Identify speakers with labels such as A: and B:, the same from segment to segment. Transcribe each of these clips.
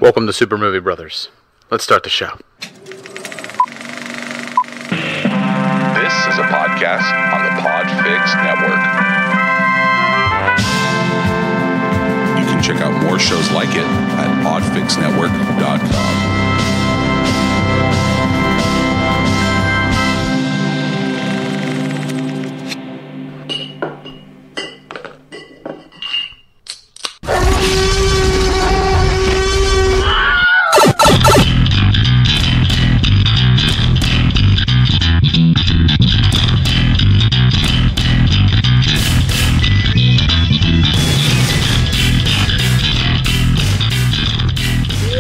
A: Welcome to Super Movie Brothers. Let's start the show.
B: This is a podcast on the Podfix Network. You can check out more shows like it at podfixnetwork.com.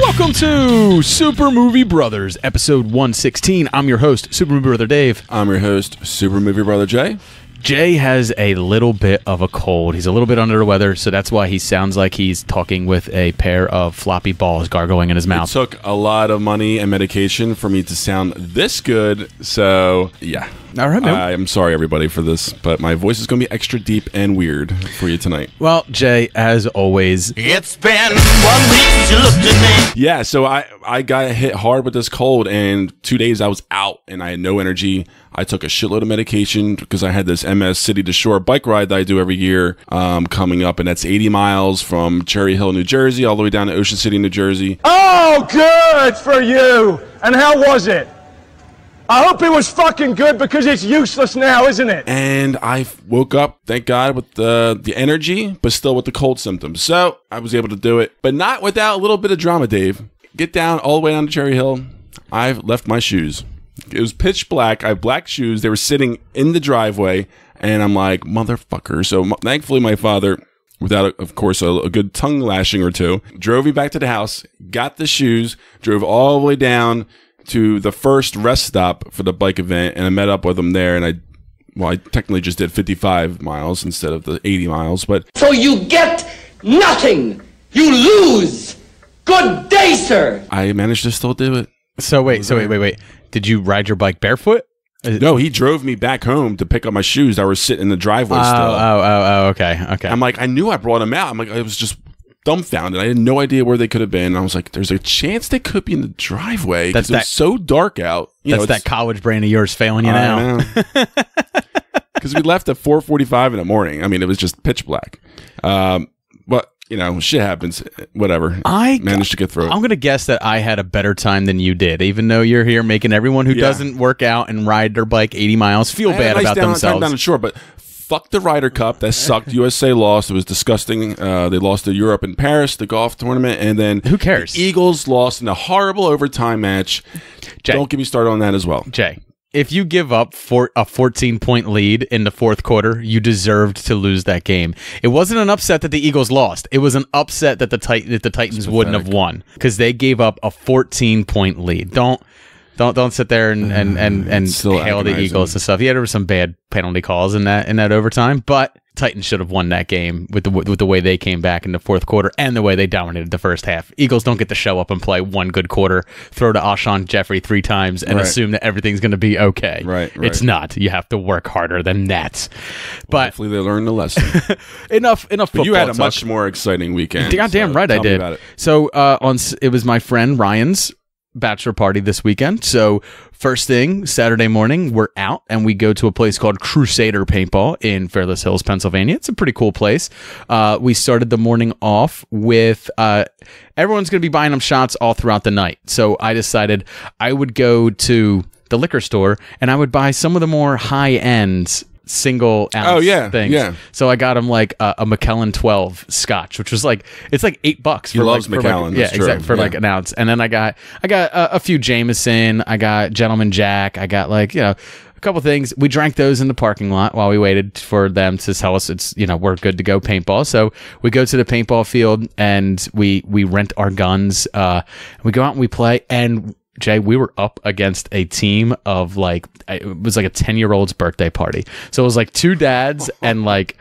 C: Welcome to Super Movie Brothers, episode 116. I'm your host, Super Movie Brother Dave.
D: I'm your host, Super Movie Brother Jay.
C: Jay has a little bit of a cold. He's a little bit under the weather, so that's why he sounds like he's talking with a pair of floppy balls gargling in his mouth.
D: It took a lot of money and medication for me to sound this good, so yeah.
C: All right, man.
D: I'm sorry, everybody, for this, but my voice is going to be extra deep and weird for you tonight.
C: Well, Jay, as always,
E: it's been 1 week since you looked at me.
D: Yeah, so I got hit hard with this cold, and 2 days I was out, and I had no energy. I took a shitload of medication because I had this MS City to Shore bike ride that I do every year coming up, and that's 80 miles from Cherry Hill, New Jersey, all the way down to Ocean City, New Jersey.
F: Oh, good for you. And how was it? I hope it was fucking good because it's useless now, isn't it?
D: And I woke up, thank God, with the energy, but still with the cold symptoms. So I was able to do it, but not without a little bit of drama, Dave. Get down all the way down to Cherry Hill. I've left my shoes. It was pitch black. I have black shoes. They were sitting in the driveway, and I'm like, motherfucker. So thankfully, my father, without, of course, a good tongue lashing or two, drove me back to the house, got the shoes, drove all the way down to the first rest stop for the bike event, and I met up with him there, and I technically just did 55 miles instead of the 80 miles, but...
G: So you get nothing! You lose! Good day, sir!
D: I managed to still do it.
C: So wait. Did you ride your bike barefoot?
D: No, he drove me back home to pick up my shoes that were sitting in the driveway still.
C: Okay.
D: I'm like, I knew I brought them out. I'm like, I was just dumbfounded. I had no idea where they could have been. And I was like, there's a chance they could be in the driveway because it was so dark out.
C: That's that college brain of yours failing you now.
D: Because we left at 4:45 in the morning. I mean, it was just pitch black. But, you know, shit happens. Whatever. I managed to get through it.
C: I'm going to guess that I had a better time than you did, even though you're here making everyone who doesn't work out and ride their bike 80 miles feel bad about themselves.
D: Down the shore, but fuck the Ryder Cup. That sucked. USA lost. It was disgusting. They lost to Europe in Paris, the golf tournament, and then
C: who cares?
D: The Eagles lost in a horrible overtime match. Jay, don't get me started on that as well.
C: Jay, if you give up a 14-point lead in the fourth quarter, you deserved to lose that game. It wasn't an upset that the Eagles lost. It was an upset that the Titans wouldn't have won because they gave up a 14-point lead. Don't sit there and hail the Eagles and stuff. Yeah, there were some bad penalty calls in that overtime, but Titans should have won that game with the way they came back in the fourth quarter and the way they dominated the first half. Eagles don't get to show up and play one good quarter, throw to Alshon Jeffrey 3 times, and assume that everything's going to be okay.
D: Right.
C: It's not. You have to work harder than that. But
D: hopefully they learned the lesson.
C: enough football.
D: But you had a
C: talk.
D: much more exciting weekend.
C: Goddamn right I did.
D: About it.
C: So it was my friend Ryan's bachelor party this weekend. So first thing, Saturday morning, we're out and we go to a place called Crusader Paintball in Fairless Hills, Pennsylvania. It's a pretty cool place. We started the morning off with everyone's going to be buying them shots all throughout the night. So I decided I would go to the liquor store and I would buy some of the more high-end single ounce things. Yeah. So I got him like a Macallan 12 scotch, which was like, it's like $8
D: He loves Macallan.
C: Exactly, for like an ounce. And then I got a few Jameson, I got Gentleman Jack, I got like, a couple things. We drank those in the parking lot while we waited for them to tell us it's, we're good to go paintball. So we go to the paintball field and we rent our guns. We go out and we play, and Jay, we were up against a team of like, it was like a 10-year-old's birthday party. So it was like 2 dads and like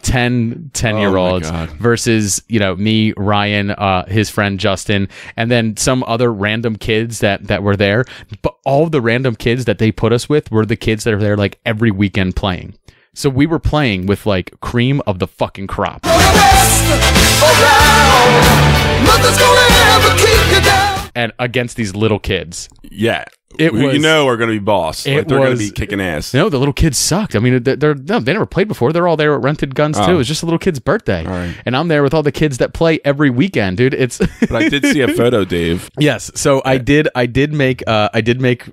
C: 10-year-olds versus, me, Ryan, his friend Justin, and then some other random kids that were there. But all of the random kids that they put us with were the kids that are there like every weekend playing. So we were playing with like cream of the fucking crop.
E: Nothing's gonna ever keep
C: and against these little kids.
D: Yeah.
C: It was,
D: you know, are going to be boss. Like, they're going to be kicking ass.
C: No, the little kids sucked. I mean, they never played before. They're all there at rented guns too. It was just a little kid's birthday, and I'm there with all the kids that play every weekend, dude. It's.
D: But I did see a photo, Dave.
C: Yes, so I did make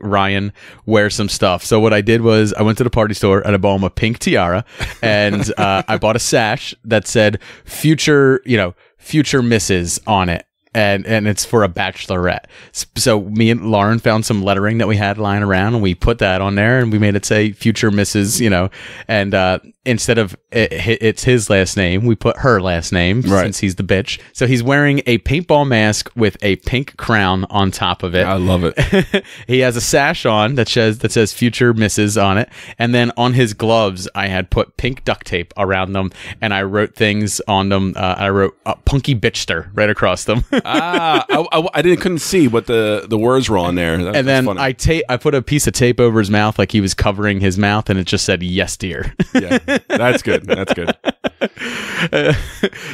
C: Ryan wear some stuff. So what I did was I went to the party store and I bought him a pink tiara, and I bought a sash that said future Mrs. on it. And it's for a bachelorette. So me and Lauren found some lettering that we had lying around, and we put that on there, and we made it say future Mrs. And instead of it's his last name, we put her last name since he's the bitch. So he's wearing a paintball mask with a pink crown on top of it.
D: I love it.
C: He has a sash on that says future Mrs. on it, and then on his gloves I had put pink duct tape around them, and I wrote things on them. I wrote "punky bitchster" right across them.
D: I couldn't see what the words were on there.
C: And then funny. I put a piece of tape over his mouth, like he was covering his mouth, and it just said "Yes, dear."
D: Yeah, that's good. That's good.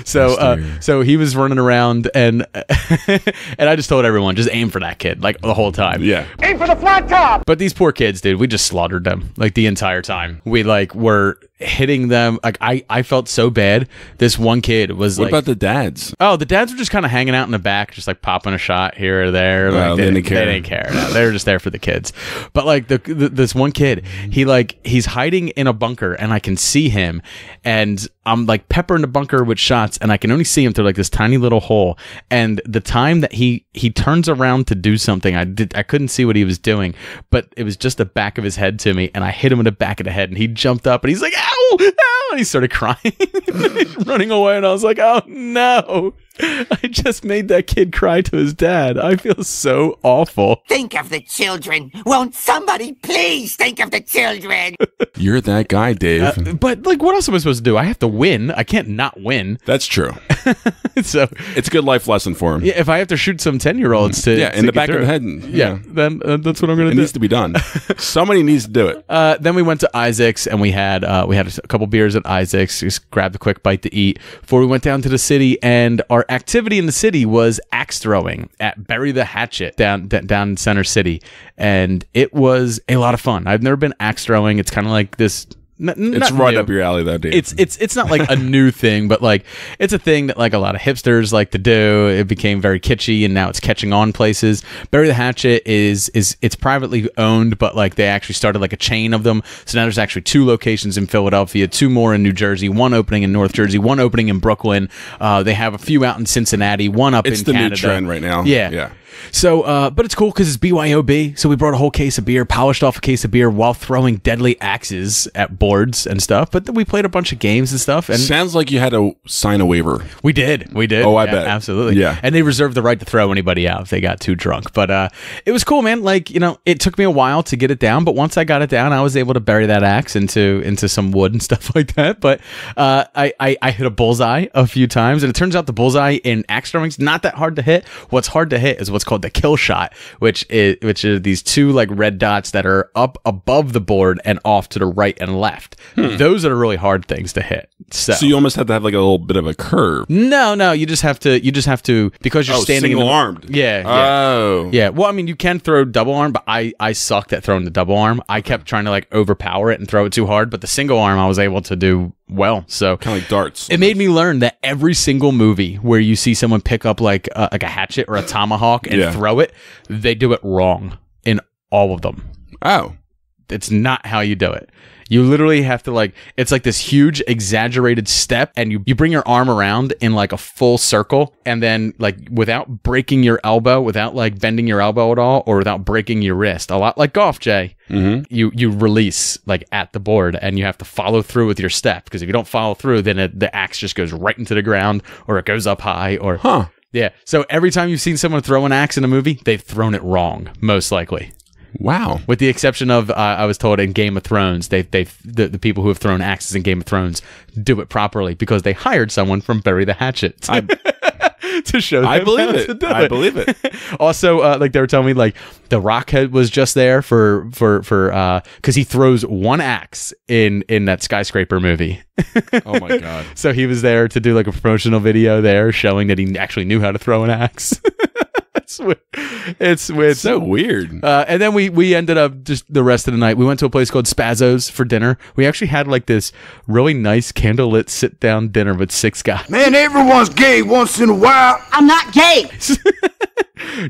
C: So he was running around, and and I just told everyone, just aim for that kid, like the whole time.
D: Yeah,
F: aim for the flat top.
C: But these poor kids, dude, we just slaughtered them like the entire time. We were hitting them. Like I felt so bad. This one kid was
D: what about the dads?
C: Oh, the dads were just kind of hanging out in the back, just like popping a shot here or there.
D: Well, they didn't care.
C: They didn't care. No, they were just there for the kids. But like this one kid, he's hiding in a bunker, and I can see him, and I'm like peppering the bunker with shots, and I can only see him through like this tiny little hole. And the time that he turns around to do something, I couldn't see what he was doing, but it was just the back of his head to me, and I hit him in the back of the head, and he jumped up, and he's like, "Ow, ow!" And he started crying, running away, and I was like, "Oh no." I just made that kid cry to his dad. I feel so awful.
H: Think of the children. Won't somebody please think of the children?
D: You're that guy, Dave.
C: But like, what else am I supposed to do? I have to win. I can't not win.
D: That's true.
C: So
D: it's a good life lesson for him.
C: Yeah, if I have to shoot some 10-year-olds to
D: in the back of the head.
C: Then that's what I'm going to do.
D: It needs to be done. Somebody needs to do it.
C: Then we went to Isaac's, and we had a couple beers at Isaac's. Just grabbed a quick bite to eat before we went down to the city, and our activity in the city was axe throwing at Bury the Hatchet down in Center City, and it was a lot of fun. I've never been axe throwing. It's kind of like this.
D: It's right up your alley, though, Dave.
C: It's not like a new thing, but like it's a thing that like a lot of hipsters like to do. It became very kitschy, and now it's catching on places. Bury the Hatchet it's privately owned, but like they actually started like a chain of them. So now there's actually 2 locations in Philadelphia, 2 more in New Jersey, 1 opening in North Jersey, 1 opening in Brooklyn. They have a few out in Cincinnati, 1 up in Canada.
D: It's the new trend right now.
C: Yeah. So, but it's cool because it's BYOB. So we brought a whole case of beer, polished off a case of beer while throwing deadly axes at boards and stuff. But then we played a bunch of games and stuff. And
D: sounds like you had to sign a waiver.
C: We did.
D: Oh, I bet.
C: Absolutely.
D: Yeah.
C: And they reserved the right to throw anybody out if they got too drunk. But it was cool, man. Like, it took me a while to get it down. But once I got it down, I was able to bury that axe into some wood and stuff like that. But I hit a bullseye a few times. And it turns out the bullseye in axe throwing is not that hard to hit. What's hard to hit is what's called the kill shot, which are these 2 like red dots that are up above the board and off to the right and left. Those are the really hard things to hit. So
D: you almost have to have like a little bit of a curve.
C: No, you just have to because you're standing
D: single armed.
C: Yeah.
D: Oh.
C: Yeah. Well, I mean, you can throw double arm, but I sucked at throwing the double arm. I kept trying to like overpower it and throw it too hard, but the single arm I was able to do well. So
D: kind of like darts.
C: It made me learn that every single movie where you see someone pick up like a hatchet or a tomahawk and throw it, they do it wrong in all of them.
D: Oh.
C: It's not how you do it. You literally have to it's like this huge exaggerated step, and you bring your arm around in like a full circle, and then like without breaking your elbow, without like bending your elbow at all, or without breaking your wrist. A lot like golf, Jay.
D: Mm-hmm.
C: You release like at the board, and you have to follow through with your step, because if you don't follow through, then the axe just goes right into the ground, or it goes up high, or yeah. So every time you've seen someone throw an axe in a movie, they've thrown it wrong, most likely.
D: Wow.
C: With the exception of, I was told in Game of Thrones, the people who have thrown axes in Game of Thrones do it properly because they hired someone from Bury the Hatchet to show them
D: I believe
C: how
D: it.
C: to do
D: I
C: it.
D: believe it.
C: Also, like they were telling me, like the Rockhead was just there for because he throws one axe in that skyscraper movie.
D: Oh my god!
C: So he was there to do like a promotional video there showing that he actually knew how to throw an axe. It's
D: so weird.
C: And then we ended up just the rest of the night. We went to a place called Spazzo's for dinner. We actually had like this really nice candlelit sit down dinner with 6 guys.
E: Man, everyone's gay once in a while.
H: I'm not gay.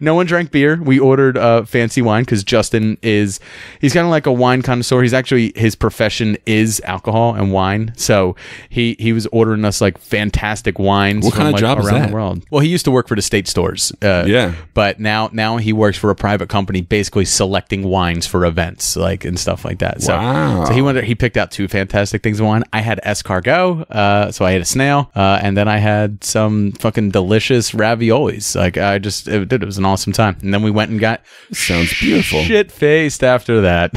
C: No one drank beer. We ordered fancy wine because Justin he's kind of like a wine connoisseur. His profession is alcohol and wine. So he was ordering us like fantastic wines.
D: What kind of job is
C: around
D: that?
C: the world. Well, he used to work for the state stores.
D: Yeah.
C: But now he works for a private company, basically selecting wines for events like and stuff like that. So,
D: Wow.
C: So he picked out 2 fantastic things of wine. I had escargot, so I had a snail, and then I had some fucking delicious raviolis. Like it was an awesome time. And then we went and got
D: Sounds beautiful.
C: shit faced after that.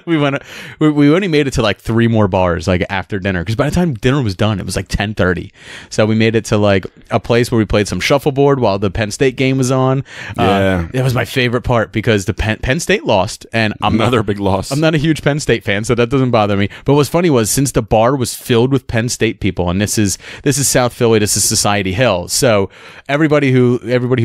C: we only made it to like 3 more bars like after dinner because by the time dinner was done it was like 10:30. So we made it to like a place where we played some shuffleboard while the Penn State game was on.
D: Yeah.
C: That was my favorite part because the Penn State lost, and
D: Another big loss.
C: I'm not a huge Penn State fan, so that doesn't bother me. But what's funny was since the bar was filled with Penn State people, and this is South Philly, this is Society Hill, so everybody who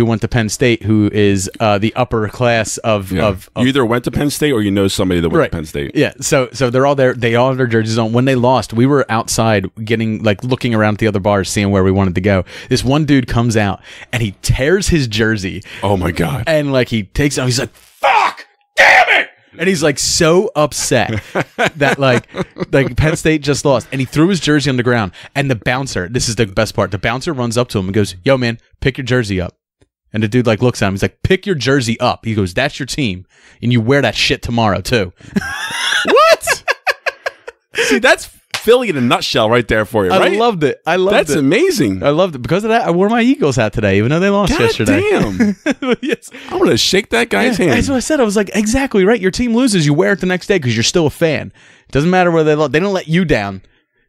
C: went to Penn State, who is the upper class of
D: You either went to Penn State or you know somebody that went to Penn State.
C: Yeah, so they're all there. They all have their jerseys on. When they lost, we were outside getting like looking around at the other bars, seeing where we wanted to go. This one dude comes out and he tears his jersey.
D: Oh my god!
C: And like he takes it, he's like, "Fuck, damn it!" And he's like so upset that like Penn State just lost, and he threw his jersey on the ground. And the bouncer, this is the best part, the bouncer runs up to him and goes, "Yo, man, pick your jersey up." And the dude like looks at him. He's like, "Pick your jersey up." He goes, "That's your team, and you wear that shit tomorrow too."
D: What? See, that's Philly in a nutshell right there for you, right?
C: I loved it.
D: That's amazing.
C: I loved it. Because of that, I wore my Eagles hat today, even though they lost yesterday.
D: Damn.
C: Yes.
D: I'm going to shake that guy's hand.
C: That's what I said. I was like, exactly right. Your team loses, you wear it the next day because you're still a fan. It doesn't matter whether they don't let you down.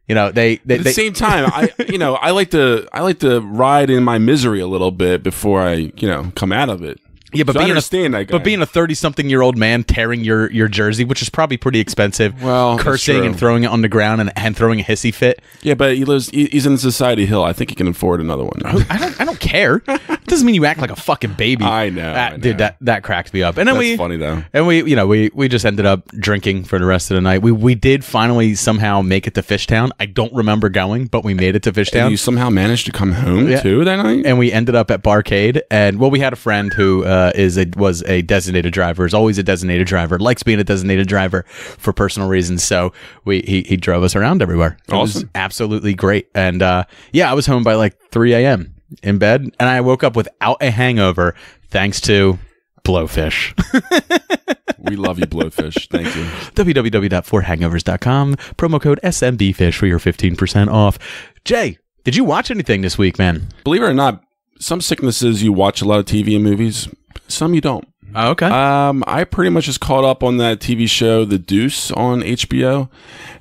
C: You know, they
D: at the same time, I like to ride in my misery a little bit before I, come out of it.
C: Yeah, but
D: so I understand that guy.
C: But being a 30-something-year-old man tearing your jersey, which is probably pretty expensive,
D: well,
C: cursing and throwing it on the ground and throwing a hissy fit.
D: Yeah, but he's in Society Hill. I think he can afford another one.
C: I don't care. It doesn't mean you act like a fucking baby.
D: I know.
C: Dude, that cracks me up. And then
D: That's funny though.
C: And we just ended up drinking for the rest of the night. We did finally somehow make it to Fishtown. I don't remember going, but we made it to Fishtown.
D: And you somehow managed to come home too that night?
C: And we ended up at Barcade. And we had a friend who was a designated driver, is always a designated driver, likes being a designated driver for personal reasons. So he drove us around everywhere. It was absolutely great. And I was home by like 3 a.m. in bed, and I woke up without a hangover thanks to Blowfish.
D: We love you, Blowfish. Thank you.
C: www.forhangovers.com. Promo code SMBFish for your 15% off. Jay, did you watch anything this week, man?
D: Believe it or not, some sicknesses you watch a lot of TV and movies, some you don't.
C: Oh, okay.
D: I pretty much just caught up on that TV show, The Deuce, on HBO,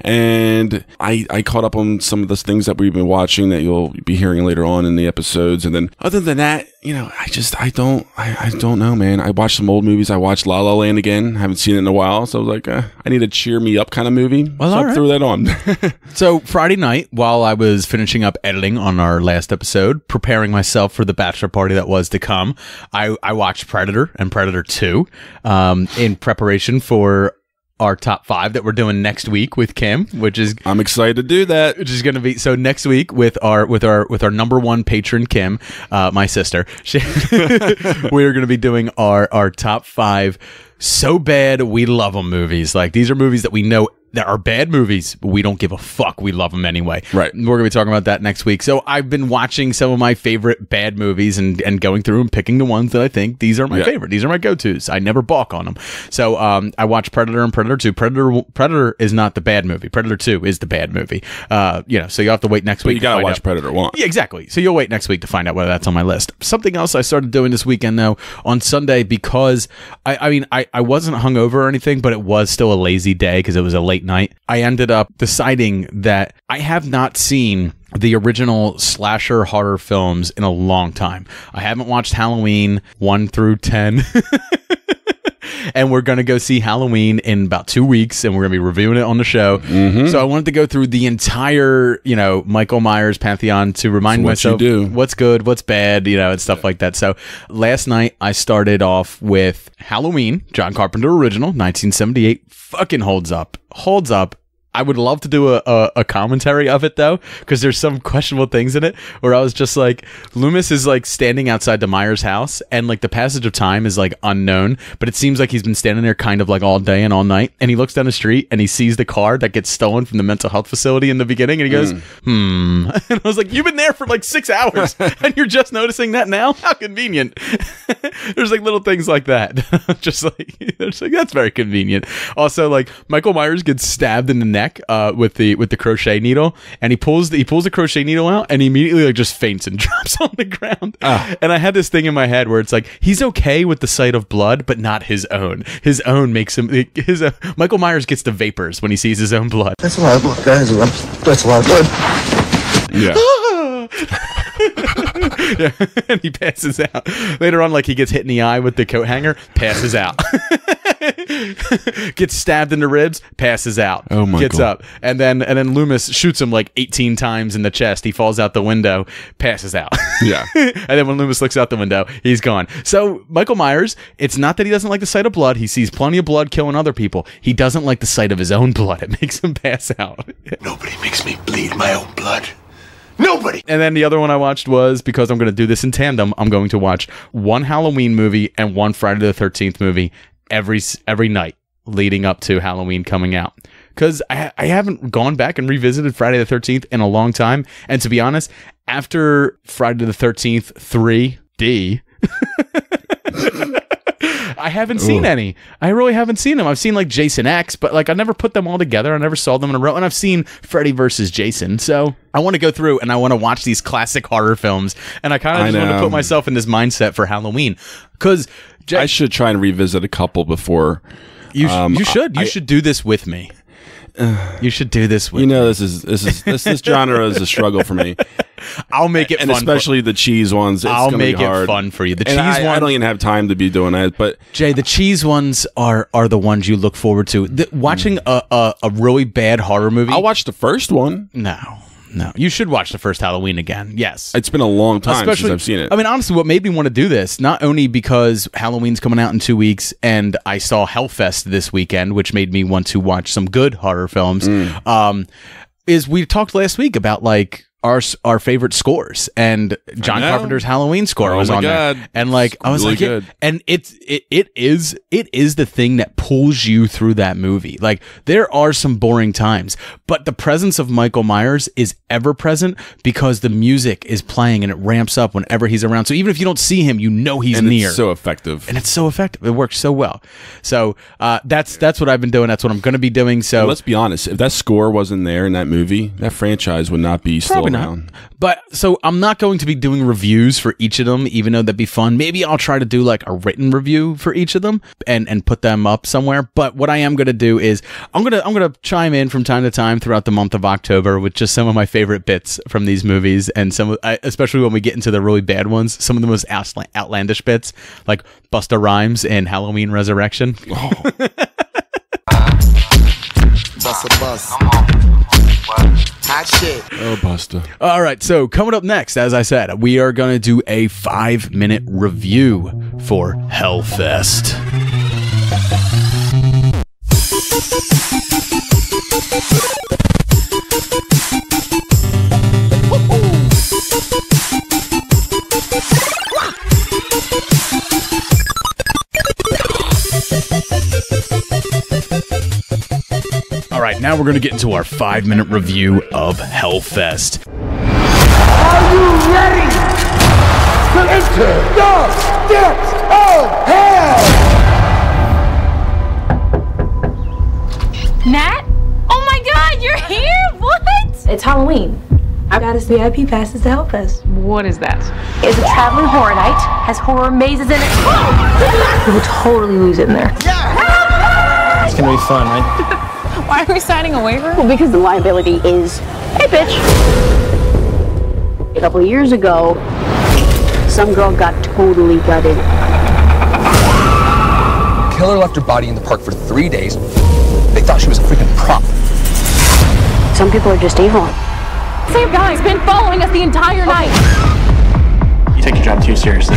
D: and I caught up on some of the things that we've been watching that you'll be hearing later on in the episodes. And then other than that, I don't know, man. I watched some old movies. I watched La La Land again. Haven't seen it in a while, so I was like, I need a cheer me up kind of movie.
C: Well,
D: so I threw that on.
C: So Friday night, while I was finishing up editing on our last episode, preparing myself for the bachelor party that was to come, I watched Predator and Predator 2 in preparation for our top 5 that we're doing next week with Kim, which is
D: I'm excited to do that.
C: Which is going to be so next week with our number 1 patron Kim, my sister. We're going to be doing our top 5 so bad we love them movies. Like these are movies that we know that are bad movies, but we don't give a fuck. We love them anyway.
D: Right.
C: We're going to be talking about that next week. So I've been watching some of my favorite bad movies and going through and picking the ones that I think these are my favorite. These are my go-tos. I never balk on them. So I watched Predator and Predator 2. Predator is not the bad movie. Predator 2 is the bad movie. So you'll have to wait next week.
D: But you got to watch Predator 1.
C: Yeah, exactly. So you'll wait next week to find out whether that's on my list. Something else I started doing this weekend, though, on Sunday, because I wasn't hungover or anything, but it was still a lazy day because it was a late night. I ended up deciding that I have not seen the original slasher horror films in a long time. I haven't watched Halloween 1 through 10. and we're going to go see Halloween in about 2 weeks, and we're going to be reviewing it on the show. So I wanted to go through the entire, Michael Myers pantheon to remind myself what's good, what's bad, and stuff like that. So last night I started off with Halloween, John Carpenter original, 1978. Fucking holds up. I would love to do a commentary of it, though, because there's some questionable things in it where I was just like, Loomis is like standing outside the Myers house, and like the passage of time is like unknown, but it seems like he's been standing there kind of like all day and all night, and he looks down the street and he sees the car that gets stolen from the mental health facility in the beginning, and he goes, and I was like, you've been there for like 6 hours and you're just noticing that now? How convenient. There's like little things like that. Just like, that's very convenient. Also, like, Michael Myers gets stabbed in the neck with the crochet needle, and he pulls the crochet needle out, and he immediately like just faints and drops on the ground. And I had this thing in my head where it's like, he's okay with the sight of blood, but not his own. His own makes him Michael Myers gets the vapors when he sees his own blood.
E: That's a lot of blood, guys. That's a lot of blood.
D: Yeah.
C: Yeah, and he passes out. Later on, like, he gets hit in the eye with the coat hanger, passes out. Gets stabbed in the ribs, passes out.
D: Oh my
C: Gets
D: God.
C: up. And then Loomis shoots him like 18 times in the chest. He falls out the window, passes out.
D: Yeah.
C: And then when Loomis looks out the window, he's gone. So Michael Myers, it's not that he doesn't like the sight of blood. He sees plenty of blood killing other people. He doesn't like the sight of his own blood. It makes him pass out.
E: Nobody makes me bleed my own blood. Nobody.
C: And then the other one I watched was, because I'm going to do this in tandem, I'm going to watch one Halloween movie and one Friday the 13th movie every night leading up to Halloween coming out. Because I haven't gone back and revisited Friday the 13th in a long time. And to be honest, after Friday the 13th 3D... I haven't seen any. I really haven't seen them. I've seen like Jason X, but like I never put them all together. I never saw them in a row. And I've seen Freddy versus Jason. So I want to go through and I want to watch these classic horror films. And I kind of just want to put myself in this mindset for Halloween. Because
D: I should try and revisit a couple before.
C: You should do this with me. You should do this with me.
D: This genre is a struggle for me.
C: I'll make it fun,
D: and especially the cheese ones.
C: I'll make it fun for you. The cheese ones,
D: I don't even have time to be doing that. But
C: Jay, the cheese ones are the ones you look forward to. Watching a really bad horror movie.
D: I'll watch the first one.
C: No, you should watch the first Halloween again. Yes.
D: It's been a long time since I've seen it.
C: I mean, honestly, what made me want to do this, not only because Halloween's coming out in 2 weeks and I saw Hellfest this weekend, which made me want to watch some good horror films, is we talked last week about like our favorite scores, and John Carpenter's Halloween score was on there, and like I was really like, and it is the thing that pulls you through that movie. Like there are some boring times, but the presence of Michael Myers is ever present because the music is playing and it ramps up whenever he's around. So even if you don't see him, you know he's near.
D: It's so effective,
C: and it's so effective. It works so well. So that's what I've been doing. That's what I'm going to be doing. So
D: let's be honest. If that score wasn't there in that movie, that franchise would not be still around.
C: But so I'm not going to be doing reviews for each of them, even though that'd be fun. Maybe I'll try to do like a written review for each of them and put them up somewhere. But what I am going to do is I'm going to chime in from time to time throughout the month of October with just some of my favorite bits from these movies, and especially when we get into the really bad ones, some of the most outlandish bits, like Busta Rhymes in Halloween Resurrection.
I: Bust. Hot shit.
D: Oh, Busta.
C: All right, so coming up next, as I said, we are going to do a 5-minute review for Hellfest. All right, now we're going to get into our 5-minute review of Hellfest.
E: Are you ready to enter the depths of hell?
J: Nat? Oh my god, you're here? What?
K: It's Halloween. I got us VIP passes to Hellfest.
J: What is that?
K: It's a traveling horror night. Has horror mazes in it. You will totally lose it in there.
L: Yeah. It's gonna be fun, right?
J: Why are we signing a waiver?
K: Well, because the liability is, hey bitch. A couple of years ago, some girl got totally gutted.
M: killer left her body in the park for 3 days. They thought she was a freaking prop.
K: Some people are just evil.
J: Same guy's been following us the entire night.
L: You take your job too seriously.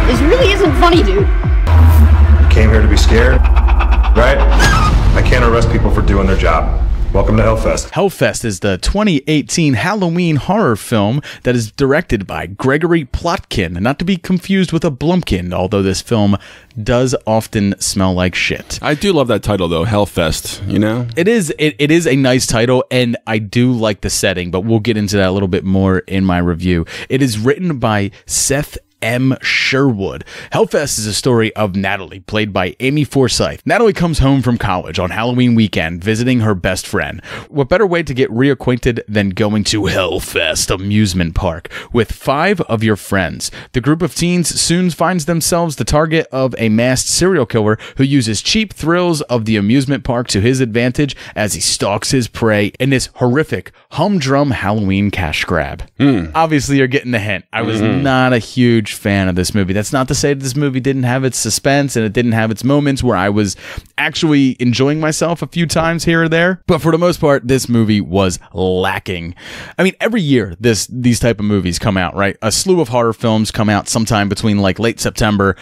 K: This really isn't funny, dude.
N: You came here to be scared, right? I can't arrest people for doing their job. Welcome to Hellfest.
C: Hellfest is the 2018 Halloween horror film that is directed by Gregory Plotkin, not to be confused with a Blumpkin, although this film does often smell like shit.
D: I do love that title, though, Hellfest, you know?
C: It is a nice title, and I do like the setting, but we'll get into that a little bit more in my review. It is written by Seth M. Sherwood. Hellfest is a story of Natalie, played by Amy Forsyth. Natalie comes home from college on Halloween weekend, visiting her best friend. What better way to get reacquainted than going to Hellfest amusement park with 5 of your friends? The group of teens soon finds themselves the target of a masked serial killer who uses cheap thrills of the amusement park to his advantage as he stalks his prey in this horrific, humdrum Halloween cash grab. Obviously, you're getting the hint. I was not a huge fan of this movie. That's not to say that this movie didn't have its suspense and it didn't have its moments where I was actually enjoying myself a few times here or there, but for the most part this movie was lacking. I mean, every year these type of movies come out, right? A slew of horror films come out sometime between like late September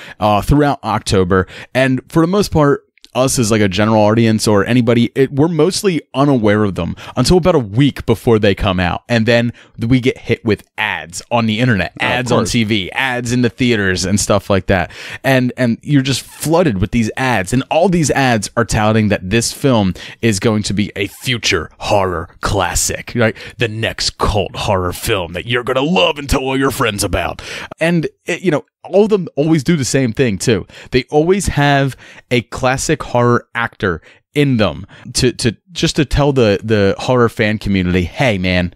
C: throughout October, and for the most part us as like a general audience or anybody, we're mostly unaware of them until about a week before they come out, and then we get hit with ads on the internet, ads on TV, ads in the theaters and stuff like that, and you're just flooded with these ads, and all these ads are touting that this film is going to be a future horror classic, right? The next cult horror film that you're gonna love and tell all your friends about. And all of them always do the same thing too. They always have a classic horror actor in them to tell the horror fan community, hey man,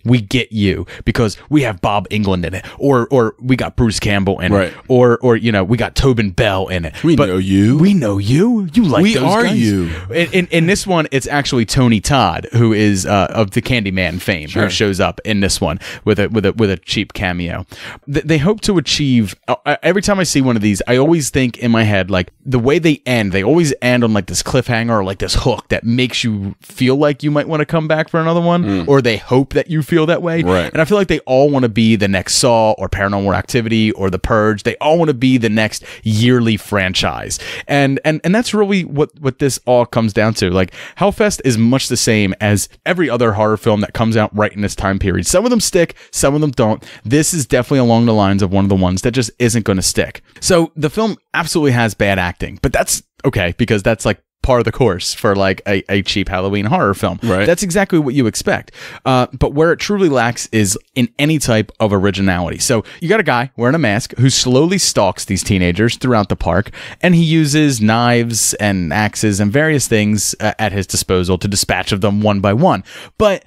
C: we get you because we have Bob England in it, or we got Bruce Campbell in it, or we got Tobin Bell in it.
D: We know you.
C: We know you. You like
D: we
C: those
D: are
C: guys.
D: You.
C: In this one, it's actually Tony Todd, who is of the Candyman fame, who shows up in this one with a cheap cameo. They hope to achieve. Every time I see one of these, I always think in my head, like, the way they end. They always end on like this cliffhanger or like this hook that makes you feel like you might want to come back for another one, or they hope that you feel that way.
D: Right.
C: And I feel like they all want to be the next Saw or Paranormal Activity or The Purge. They all want to be the next yearly franchise. And that's really what this all comes down to. Like, Hellfest is much the same as every other horror film that comes out right in this time period. Some of them stick, some of them don't. This is definitely along the lines of one of the ones that just isn't going to stick. So the film absolutely has bad acting, but that's okay because that's like par the course for like a cheap Halloween horror film.
D: Right.
C: That's exactly what you expect. But where it truly lacks is in any type of originality. So you got a guy wearing a mask who slowly stalks these teenagers throughout the park, and he uses knives and axes and various things at his disposal to dispatch of them one by one. But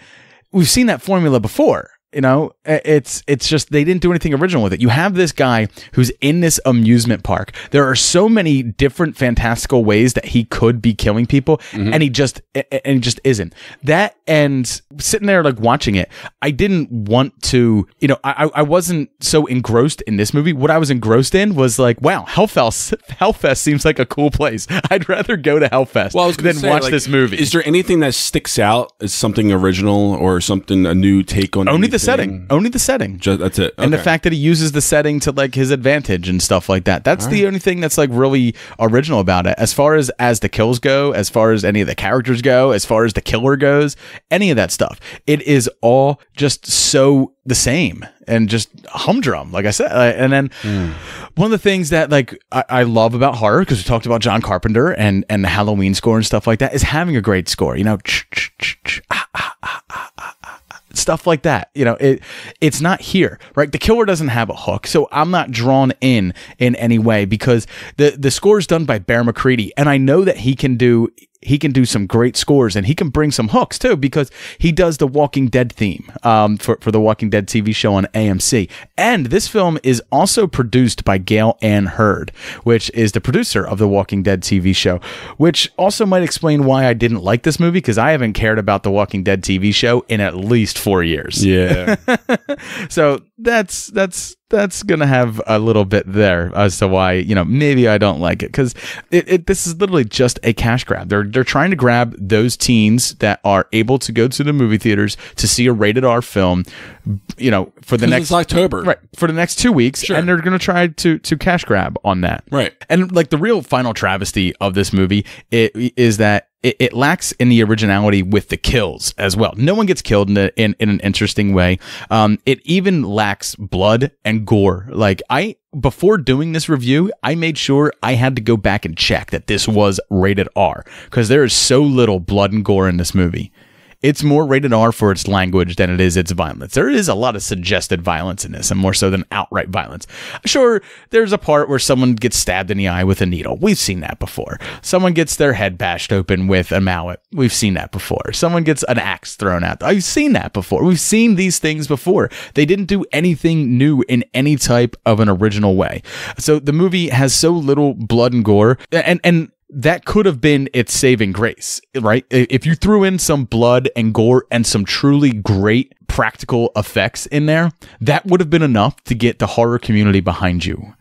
C: we've seen that formula before. It's just they didn't do anything original with it. You have this guy who's in this amusement park. There are so many different fantastical ways that he could be killing people, and he just isn't. That, and sitting there like watching it, I didn't want to. I wasn't so engrossed in this movie. What I was engrossed in was like, wow, Hellfest seems like a cool place. I'd rather go to Hellfest than watch this movie.
D: Is there anything that sticks out as something original or something, a new take on
C: only the setting? Only the setting.
D: That's it.
C: And the fact that he uses the setting to like his advantage and stuff like that. That's the only thing that's like really original about it. As far as the kills go, as far as any of the characters go, as far as the killer goes, any of that stuff, it is all just so the same and just humdrum, like I said. And then one of the things that like I love about horror, because we talked about John Carpenter and the Halloween score and stuff like that, is having a great score. Stuff like that. It's not here, right? The killer doesn't have a hook, so I'm not drawn in any way because the score is done by Bear McCready, and I know that he can do some great scores, and he can bring some hooks too, because he does the Walking Dead theme for the Walking Dead TV show on AMC. And this film is also produced by Gail Ann Hurd, which is the producer of the Walking Dead TV show, which also might explain why I didn't like this movie, because I haven't cared about the Walking Dead TV show in at least 4 years.
D: Yeah.
C: So that's that's going to have a little bit there as to why, maybe I don't like it, because this is literally just a cash grab. They're trying to grab those teens that are able to go to the movie theaters to see a rated R film, for the next
D: October,
C: right? For the next 2 weeks,
D: sure.
C: And they're going to try to cash grab on that,
D: right?
C: And like the real final travesty of this movie is that it lacks in the originality with the kills as well. No one gets killed in an interesting way. It even lacks blood and gore. Like before doing this review, I made sure I had to go back and check that this was rated R, because there is so little blood and gore in this movie. It's more rated R for its language than it is its violence. There is a lot of suggested violence in this, and more so than outright violence. Sure, there's a part where someone gets stabbed in the eye with a needle. We've seen that before. Someone gets their head bashed open with a mallet. We've seen that before. Someone gets an axe thrown at them. I've seen that before. We've seen these things before. They didn't do anything new in any type of an original way. So the movie has so little blood and gore, and that could have been its saving grace, right? If you threw in some blood and gore and some truly great practical effects in there, that would have been enough to get the horror community behind you.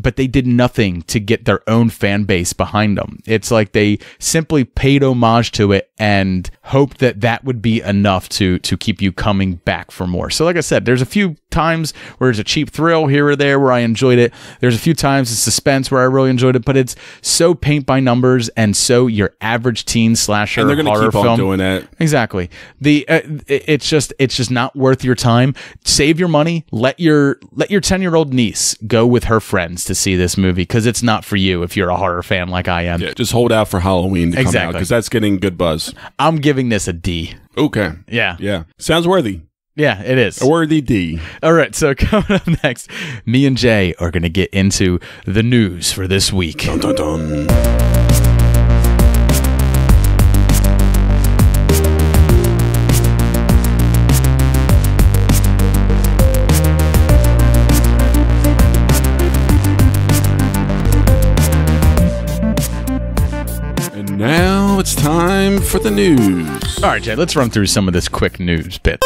C: But they did nothing to get their own fan base behind them. It's like they simply paid homage to it and hoped that would be enough to keep you coming back for more. So like I said, there's a few times where there's a cheap thrill here or there where I enjoyed it. There's a few times in suspense where I really enjoyed it, but it's so paint by numbers and so your average teen slasher
D: and they're gonna
C: horror
D: keep on
C: film.
D: doing that.
C: Exactly. It's just not worth your time. Save your money. Let your 10-year-old niece go with her friends to see this movie, because it's not for you if you're a horror fan like I am.
D: Yeah, just hold out for Halloween to come out, because that's getting good buzz.
C: I'm giving this a D.
D: Okay.
C: Yeah.
D: Sounds worthy.
C: Yeah, it is.
D: A worthy D.
C: All right, so coming up next, me and Jay are going to get into the news for this week.
D: Dun, dun, dun. Now it's time for the news.
C: All right, Jay, let's run through some of this quick news bit.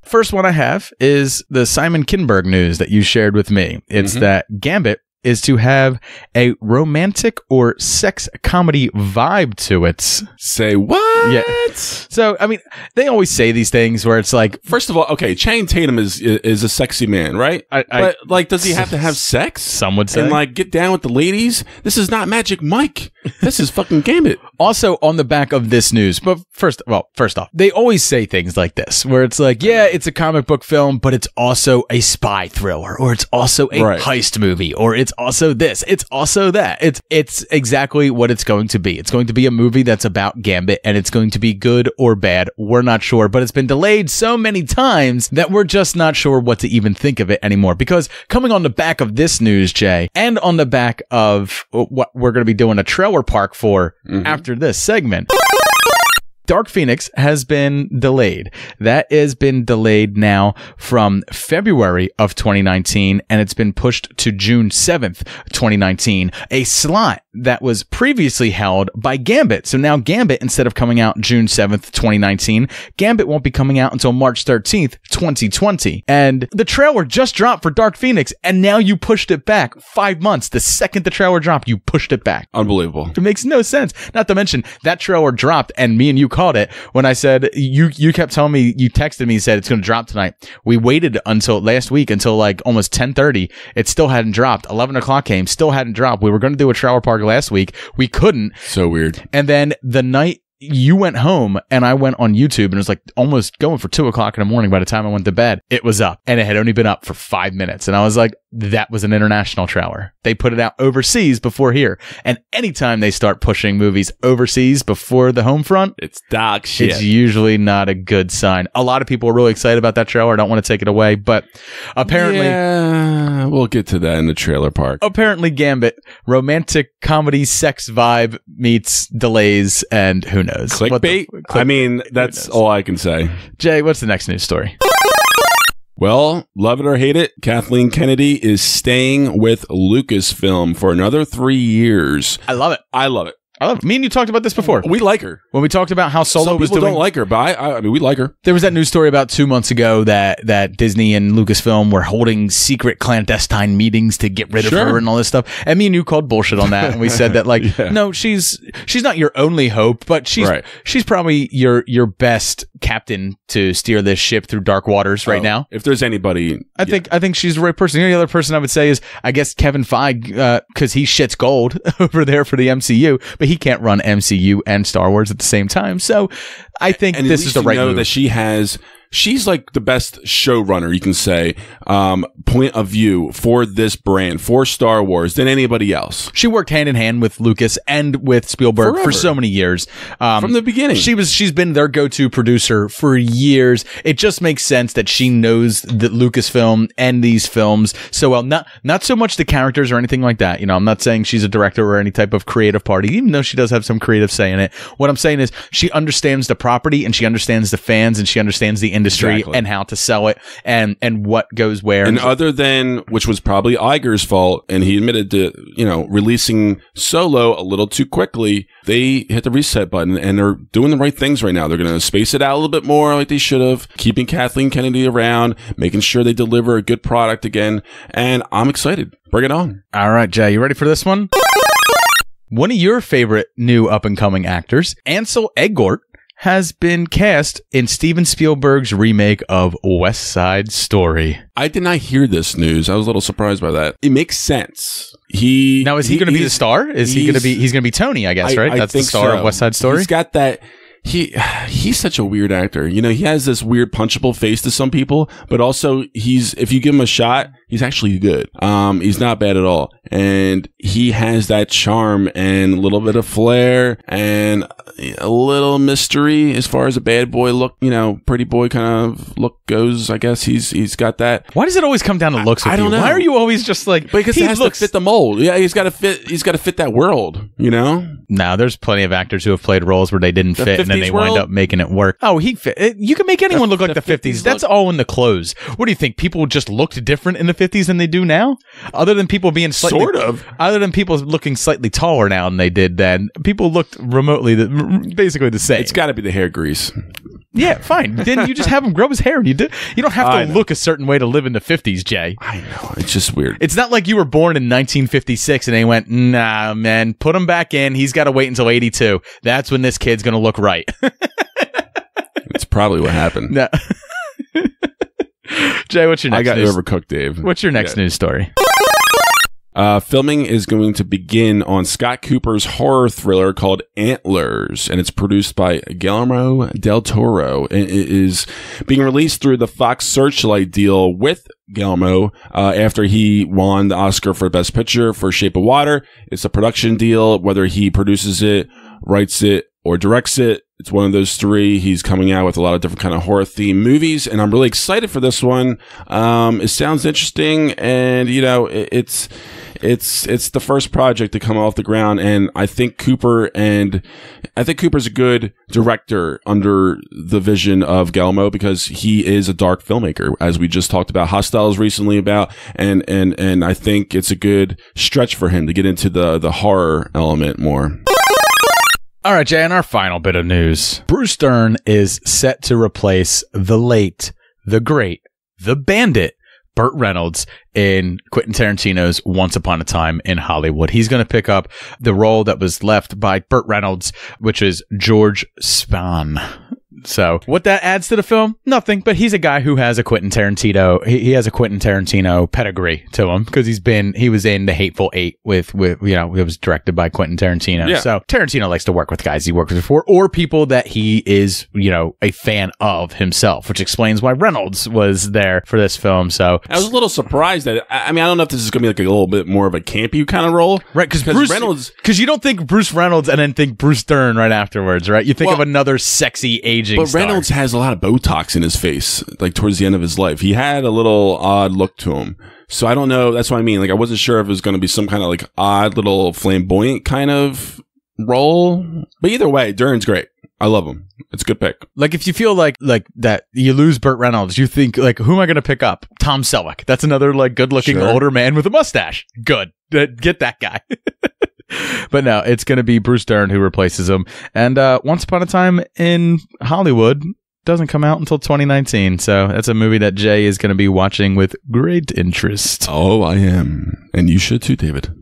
C: First one I have is the Simon Kinberg news that you shared with me. It's that Gambit is to have a romantic or sex comedy vibe to it.
D: Say what?
C: Yeah. So, I mean, they always say these things where it's like...
D: First of all, okay, Channing Tatum is a sexy man, right? But, like, does he have to have sex?
C: Some would say.
D: And, like, get down with the ladies? This is not Magic Mike. This is fucking Gambit.
C: Also, on the back of this news, but first off, they always say things like this, where it's like, yeah, it's a comic book film, but it's also a spy thriller, or it's also a heist movie, or it's also this, it's also that. It's exactly what it's going to be. It's going to be a movie that's about Gambit, and it's going to be good or bad. We're not sure, but it's been delayed so many times that we're just not sure what to even think of it anymore. Because coming on the back of this news, Jay, and on the back of what we're going to be doing a trailer park for after this segment, Dark Phoenix has been delayed. That has been delayed now from February of 2019, and it's been pushed to June 7th, 2019, a slot that was previously held by Gambit. So now Gambit, instead of coming out June 7th, 2019, Gambit won't be coming out until March 13th, 2020. And the trailer just dropped for Dark Phoenix, and now you pushed it back 5 months. The second the trailer dropped, you pushed it back.
D: Unbelievable.
C: It makes no sense. Not to mention, that trailer dropped, and me and you called it when I said, you kept telling me, you texted me and said it's going to drop tonight. We waited until last week, until like almost 10:30. It still hadn't dropped. 11 o'clock came, still hadn't dropped. We were going to do a trailer park last week. We couldn't.
D: So weird.
C: And then the night you went home and I went on YouTube, and it was like almost going for 2 o'clock in the morning by the time I went to bed. It was up, and it had only been up for 5 minutes. And I was like, that was an international trailer. They put it out overseas before here. And anytime they start pushing movies overseas before the home front,
D: it's dog shit.
C: It's usually not a good sign. A lot of people are really excited about that trailer. I don't want to take it away, but apparently...
D: Yeah, we'll get to that in the trailer park.
C: Apparently Gambit, romantic comedy sex vibe meets delays, and who knows?
D: Clickbait? I mean, that's all I can say.
C: Jay, what's the next news story?
D: Well, love it or hate it, Kathleen Kennedy is staying with Lucasfilm for another 3 years.
C: I love it.
D: I love it.
C: I love. Me and you talked about this before.
D: We like her.
C: When we talked about how Solo
D: Some
C: was
D: people
C: doing.
D: don't like her, but I mean, we like her.
C: There was that news story about 2 months ago that Disney and Lucasfilm were holding secret clandestine meetings to get rid of her and all this stuff. And me and you called bullshit on that, and we said that like, no, she's not your only hope, but she's probably your best captain to steer this ship through dark waters right now.
D: If there's anybody,
C: I think she's the right person. The only other person I would say is, I guess, Kevin Feige, because he shits gold over there for the MCU, but he can't run MCU and Star Wars at the same time. So I think this is the right move.
D: That she's like the best showrunner, you can say, point of view for this brand, for Star Wars, than anybody else.
C: She worked hand in hand with Lucas and with Spielberg for so many years.
D: From the beginning.
C: She's been their go-to producer for years. It just makes sense that she knows the Lucasfilm and these films so well. Not so much the characters or anything like that. You know, I'm not saying she's a director or any type of creative party, even though she does have some creative say in it. What I'm saying is she understands the property, and she understands the fans, and she understands the industry and how to sell it and what goes where.
D: And other than, which was probably Iger's fault, and he admitted to, releasing Solo a little too quickly, they hit the reset button, and they're doing the right things right now. They're going to space it out a little bit more like they should have, keeping Kathleen Kennedy around, making sure they deliver a good product again. And I'm excited. Bring it on.
C: All right, Jay, you ready for this one? One of your favorite new up-and-coming actors, Ansel Elgort, has been cast in Steven Spielberg's remake of West Side Story.
D: I did not hear this news. I was a little surprised by that. It makes sense.
C: Is he going to be the star? He's going to be Tony, I guess, right? That's the star of West Side Story.
D: He's got that. He's such a weird actor. He has this weird punchable face to some people, but also if you give him a shot, he's actually good. He's not bad at all. And he has that charm and a little bit of flair and a little mystery as far as a bad boy look, pretty boy kind of look goes. I guess he's got that.
C: Why does it always come down to looks with you? I don't know. Why are you always just like,
D: because he has to fit the mold. Yeah, he's got to fit that world,
C: No, there's plenty of actors who have played roles where they didn't fit and then they wind up making it work. Oh, he fit. You can make anyone look like the 50s. That's all in the clothes. What do you think? People just looked different in the 50s than they do now? Other than people being slightly... Other than people looking slightly taller now than they did then, people looked remotely basically the same.
D: It's got to be the hair grease.
C: Yeah, fine. Then you just have him grow his hair. You don't have to look a certain way to live in the 50s, Jay.
D: I know. It's just weird.
C: It's not like you were born in 1956 and they went, nah, man, put him back in. He's got to wait until 82. That's when this kid's going to look right.
D: It's probably what happened.
C: No. Jay, what's your next news?
D: I got overcooked, Dave.
C: What's your next news story?
D: Filming is going to begin on Scott Cooper's horror thriller called Antlers, and it's produced by Guillermo del Toro. It is being released through the Fox Searchlight deal with Guillermo after he won the Oscar for Best Picture for Shape of Water. It's a production deal, whether he produces it, writes it, or directs it. It's one of those three. He's coming out with a lot of different kind of horror themed movies, and I'm really excited for this one. It sounds interesting, and it's the first project to come off the ground, and I think Cooper's a good director under the vision of Guillermo, because he is a dark filmmaker, as we just talked about Hostiles recently about, and I think it's a good stretch for him to get into the horror element more.
C: All right, Jay, and our final bit of news. Bruce Dern is set to replace the late, the great, the bandit, Burt Reynolds in Quentin Tarantino's Once Upon a Time in Hollywood. He's going to pick up the role that was left by Burt Reynolds, which is George Spahn. So what that adds to the film? Nothing, but he's a guy who has a Quentin Tarantino. He has a Quentin Tarantino pedigree to him, because he was in The Hateful Eight with it was directed by Quentin Tarantino. Yeah. So Tarantino likes to work with guys he worked with before, or people that he is, a fan of himself, which explains why Reynolds was there for this film. So
D: I was a little surprised that I don't know if this is going to be like a little bit more of a campy kind of role.
C: Right, because you don't think Bruce Reynolds and then think Bruce Dern right afterwards, right? You think of another sexy aging
D: But
C: star.
D: Reynolds has a lot of Botox in his face, like towards the end of his life. He had a little odd look to him. So I don't know. That's what I mean. Like, I wasn't sure if it was going to be some kind of like odd little flamboyant kind of role. But either way, Dern's great. I love him. It's a good pick.
C: Like, if you feel like that you lose Burt Reynolds, you think, like, who am I going to pick up? Tom Selleck. That's another, like, good-looking older man with a mustache. Good. Get that guy. But no, it's going to be Bruce Dern who replaces him. And Once Upon a Time in Hollywood doesn't come out until 2019. So that's a movie that Jay is going to be watching with great interest.
D: Oh, I am. And you should too, David.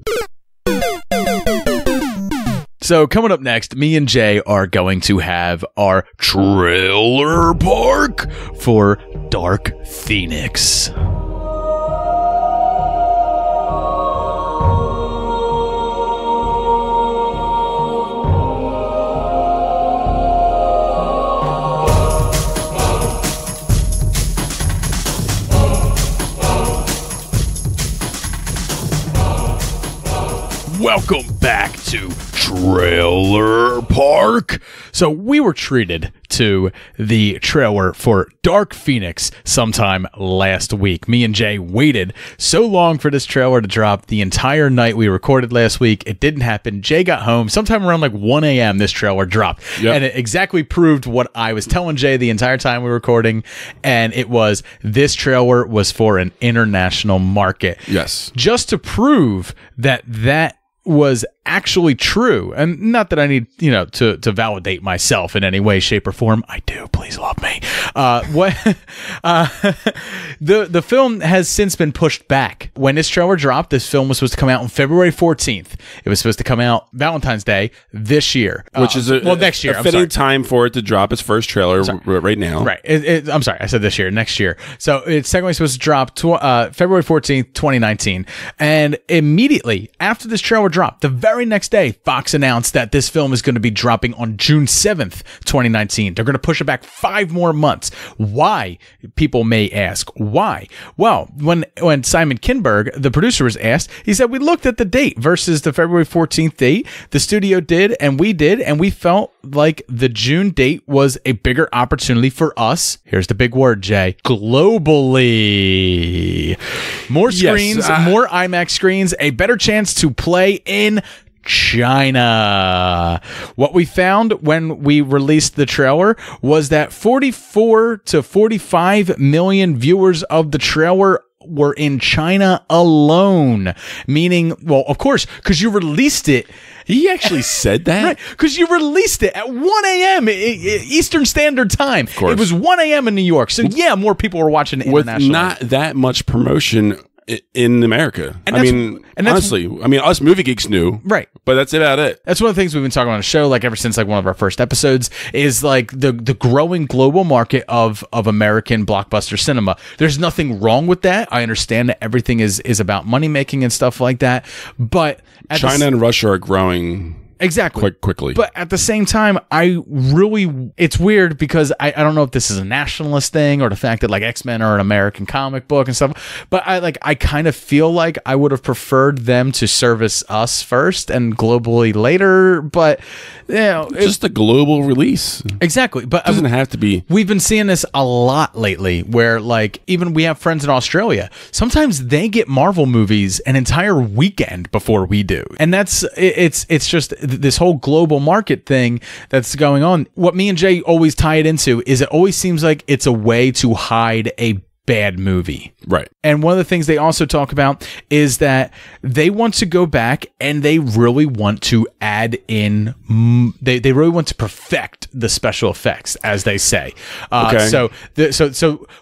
C: So coming up next, me and Jay are going to have our trailer park for Dark Phoenix. Welcome back to Trailer Park. So we were treated to the trailer for Dark Phoenix sometime last week. Me and Jay waited so long for this trailer to drop. The entire night we recorded last week, it didn't happen. Jay got home sometime around like 1 a.m. this trailer dropped. Yep. And it exactly proved what I was telling Jay the entire time we were recording. And it was, this trailer was for an international market.
D: Yes.
C: Just to prove that was actually true, and not that I need to validate myself in any way, shape, or form. I do. Please love me. The film has since been pushed back. When this trailer dropped, this film was supposed to come out on February 14th. It was supposed to come out Valentine's Day this year,
D: which is
C: next year.
D: A fitting time for it to drop its first trailer right now.
C: Right. I'm sorry. I said this year. Next year. So it's technically supposed to drop February 14th, 2019, and immediately after this trailer dropped, the very next day, Fox announced that this film is going to be dropping on June 7th, 2019. They're going to push it back 5 more months. Why? People may ask. Why? Well, when Simon Kinberg, the producer, was asked, he said, we looked at the date versus the February 14th date. The studio did, and we felt like the June date was a bigger opportunity for us. Here's the big word, Jay. Globally. More screens, more IMAX screens, a better chance to play in China. What we found when we released the trailer was that 44 to 45 million viewers of the trailer were in China alone. Meaning, well, of course, because you released it.
D: He actually said that?
C: Right, because you released it at 1 a.m. Eastern Standard Time.
D: Of course.
C: It was 1 a.m. in New York. So, yeah, more people were watching it internationally.
D: With not that much promotion in America. Honestly, us movie geeks knew.
C: Right.
D: But that's about it.
C: That's one of the things we've been talking about on the show, like ever since like one of our first episodes, is like the growing global market of American blockbuster cinema. There's nothing wrong with that. I understand that everything is about money making and stuff like that. But
D: China and Russia are growing
C: exactly
D: quickly.
C: But at the same time, it's weird because I don't know if this is a nationalist thing or the fact that like X-Men are an American comic book and stuff, but I kind of feel like I would have preferred them to service us first and globally later, but
D: just a global release.
C: Exactly. But
D: it doesn't have to be.
C: We've been seeing this a lot lately where like even we have friends in Australia, sometimes they get Marvel movies an entire weekend before we do. And it's just this whole global market thing that's going on. What me and Jay always tie it into is it always seems like it's a way to hide a bad movie.
D: Right.
C: And one of the things they also talk about is that they want to go back and they really want to add in, they really want to perfect the special effects, as they say.
D: Okay.
C: So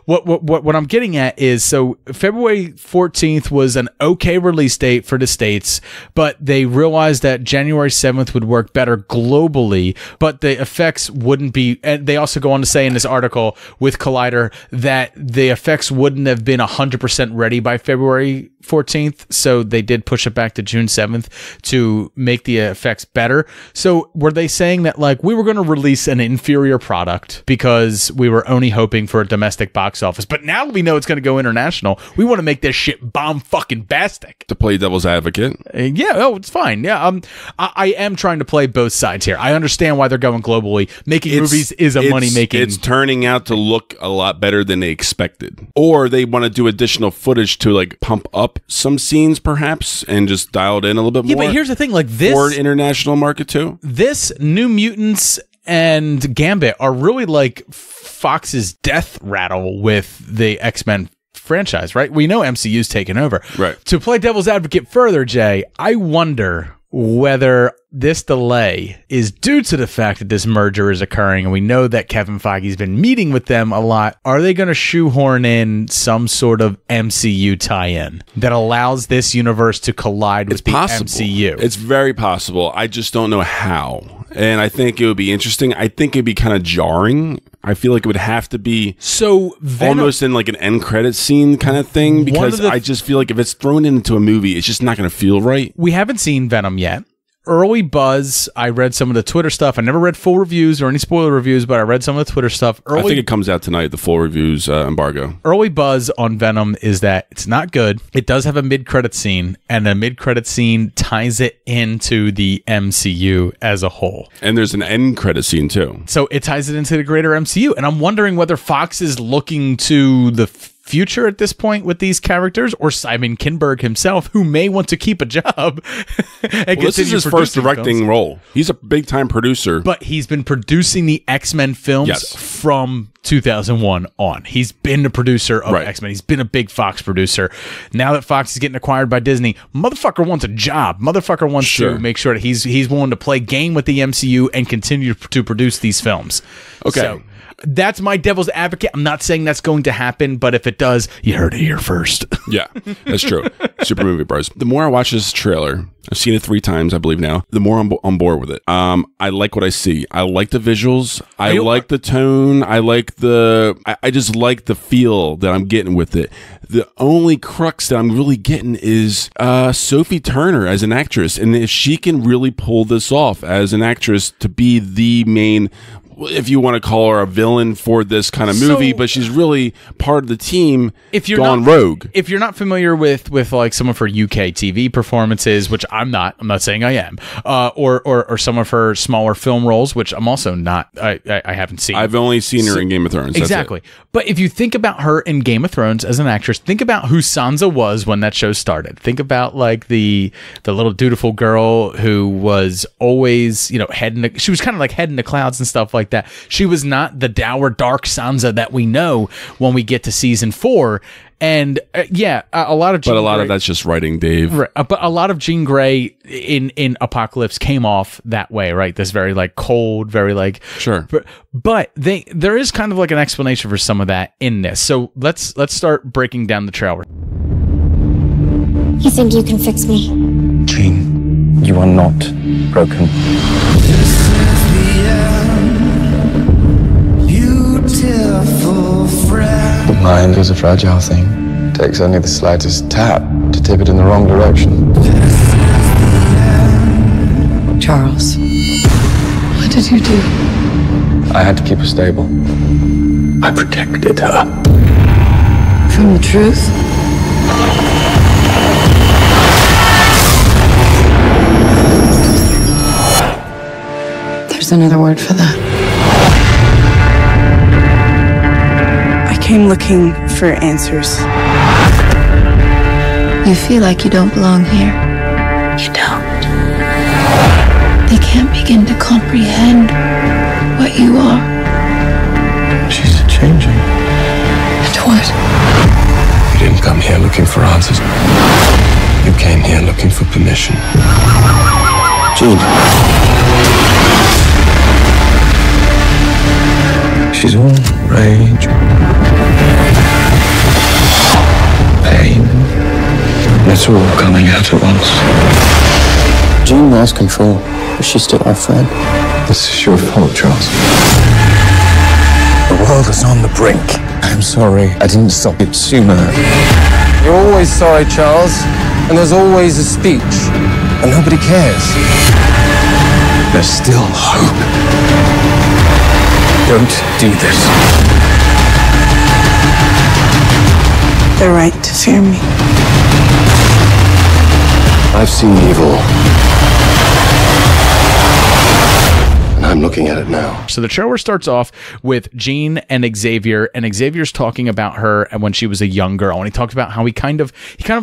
C: what I'm getting at is, so February 14th was an okay release date for the States, but they realized that January 7th would work better globally, but the effects wouldn't be, and they also go on to say in this article with Collider that the effects wouldn't have been 100% ready by February 14th, so they did push it back to June 7th to make the effects better. So were they saying that like we were going to release an inferior product because we were only hoping for a domestic box office, but now we know it's going to go international, we want to make this shit bomb fucking bastic?
D: To play devil's advocate?
C: It's fine. Yeah, I am trying to play both sides here. I understand why they're going globally. Making movies is a money-making.
D: It's turning out to look a lot better than they expected. Or they want to do additional footage to like pump up some scenes perhaps and just dial it in a little bit more.
C: Yeah, but here's the thing, like this
D: for an international market too.
C: This New Mutants and Gambit are really like Fox's death rattle with the X-Men franchise, right? We know MCU's taken over.
D: Right.
C: To play devil's advocate further, Jay, I wonder whether this delay is due to the fact that this merger is occurring, and we know that Kevin Feige's been meeting with them a lot. Are they going to shoehorn in some sort of MCU tie-in that allows this universe to collide with the MCU?
D: It's very possible. I just don't know how. And I think it would be interesting. I think it'd be kind of jarring. I feel like it would have to be almost in like an end credit scene kind of thing, because I just feel like if it's thrown into a movie, it's just not going to feel right.
C: We haven't seen Venom yet. Early buzz, I read some of the Twitter stuff. I never read full reviews or any spoiler reviews, but I read some of the Twitter stuff.
D: I think it comes out tonight, the full reviews embargo.
C: Early buzz on Venom is that it's not good. It does have a mid-credit scene, and the mid-credit scene ties it into the MCU as a whole.
D: And there's an end credit scene, too.
C: So it ties it into the greater MCU. And I'm wondering whether Fox is looking to the future at this point with these characters, or Simon Kinberg himself, who may want to keep a job.
D: This is his first directing role. He's a big-time producer.
C: But he's been producing the X-Men films from 2001 on. He's been the producer of X-Men. He's been a big Fox producer. Now that Fox is getting acquired by Disney, motherfucker wants a job. Motherfucker wants to make sure that he's willing to play game with the MCU and continue to produce these films.
D: Okay.
C: So, that's my devil's advocate. I'm not saying that's going to happen, but if it does, you heard it here first.
D: Yeah, that's true. Super movie bros. The more I watch this trailer, I've seen it 3 times, I believe now, the more I'm on board with it. I like what I see. I like the visuals. I like the tone. I like I just like the feel that I'm getting with it. The only crux that I'm really getting is Sophie Turner as an actress. And if she can really pull this off as an actress to be the main, if you want to call her a villain for this kind of movie, but she's really part of the team gone rogue.
C: If you're not familiar with like some of her UK TV performances, which I'm not saying I am, or some of her smaller film roles, which I'm also not, I haven't seen.
D: I've only seen her in Game of Thrones.
C: Exactly. But if you think about her in Game of Thrones as an actress, think about who Sansa was when that show started. Think about like the little dutiful girl who was always, she was kind of like head in the clouds and stuff like that. She was not the dour, dark Sansa that we know when we get to season 4. And a lot of
D: that's just writing, Dave.
C: Right, but a lot of Jean Grey in Apocalypse came off that way, right? This very like cold, very like But there is kind of like an explanation for some of that in this. So let's start breaking down the trailer.
O: You think you can fix me?
P: Jean, you are not broken.
Q: The mind is a fragile thing. It takes only the slightest tap to tip it in the wrong direction.
O: Charles, what did you do?
Q: I had to keep her stable. I protected her.
O: From the truth? There's another word for that.
R: I came looking for answers.
O: You feel like you don't belong here. You don't. They can't begin to comprehend what you are.
Q: She's changing.
O: And what?
Q: You didn't come here looking for answers. You came here looking for permission. Jean. She's all rage, pain, and it's all coming out at once.
P: Jean lost control, but she's still our friend.
Q: This is your fault, Charles.
P: The world is on the brink. I'm sorry I didn't stop it sooner.
Q: You're always sorry, Charles, and there's always a speech, and nobody cares.
P: There's still hope. Don't do this.
R: They're right to fear me.
Q: I've seen evil. And
E: I'm looking at it now.
C: So the trailer starts off with Jean and Xavier's talking about her when she was a young girl, and he talked about how he kind of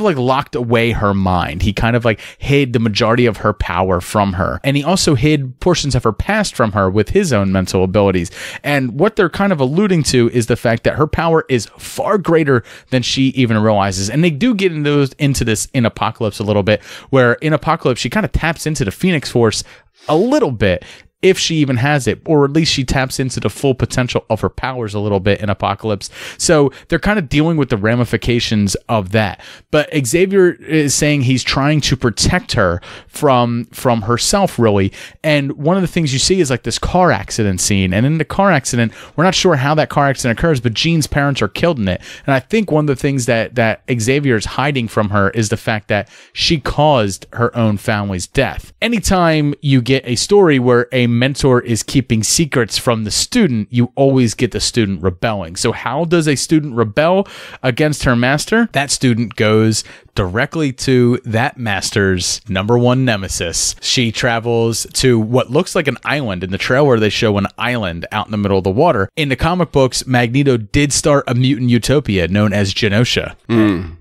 C: like locked away her mind. He kind of like hid the majority of her power from her, and he also hid portions of her past from her with his own mental abilities. And what they're kind of alluding to is the fact that her power is far greater than she even realizes. And they do get into this in Apocalypse a little bit, where in Apocalypse she kind of taps into the Phoenix Force a little bit, if she even has it, or at least she taps into the full potential of her powers a little bit in Apocalypse. So they're kind of dealing with the ramifications of that. But Xavier is saying he's trying to protect her from herself, really. And one of the things you see is like this car accident scene. And in the car accident, we're not sure how that car accident occurs, but Jean's parents are killed in it. And I think one of the things that Xavier is hiding from her is the fact that she caused her own family's death. Anytime you get a story where a mentor is keeping secrets from the student, you always get the student rebelling. So how does a student rebel against her master? That student goes directly to that master's number one nemesis. She travels to what looks like an island. In the trailer, they show an island out in the middle of the water. In the comic books, Magneto did start a mutant utopia known as Genosha.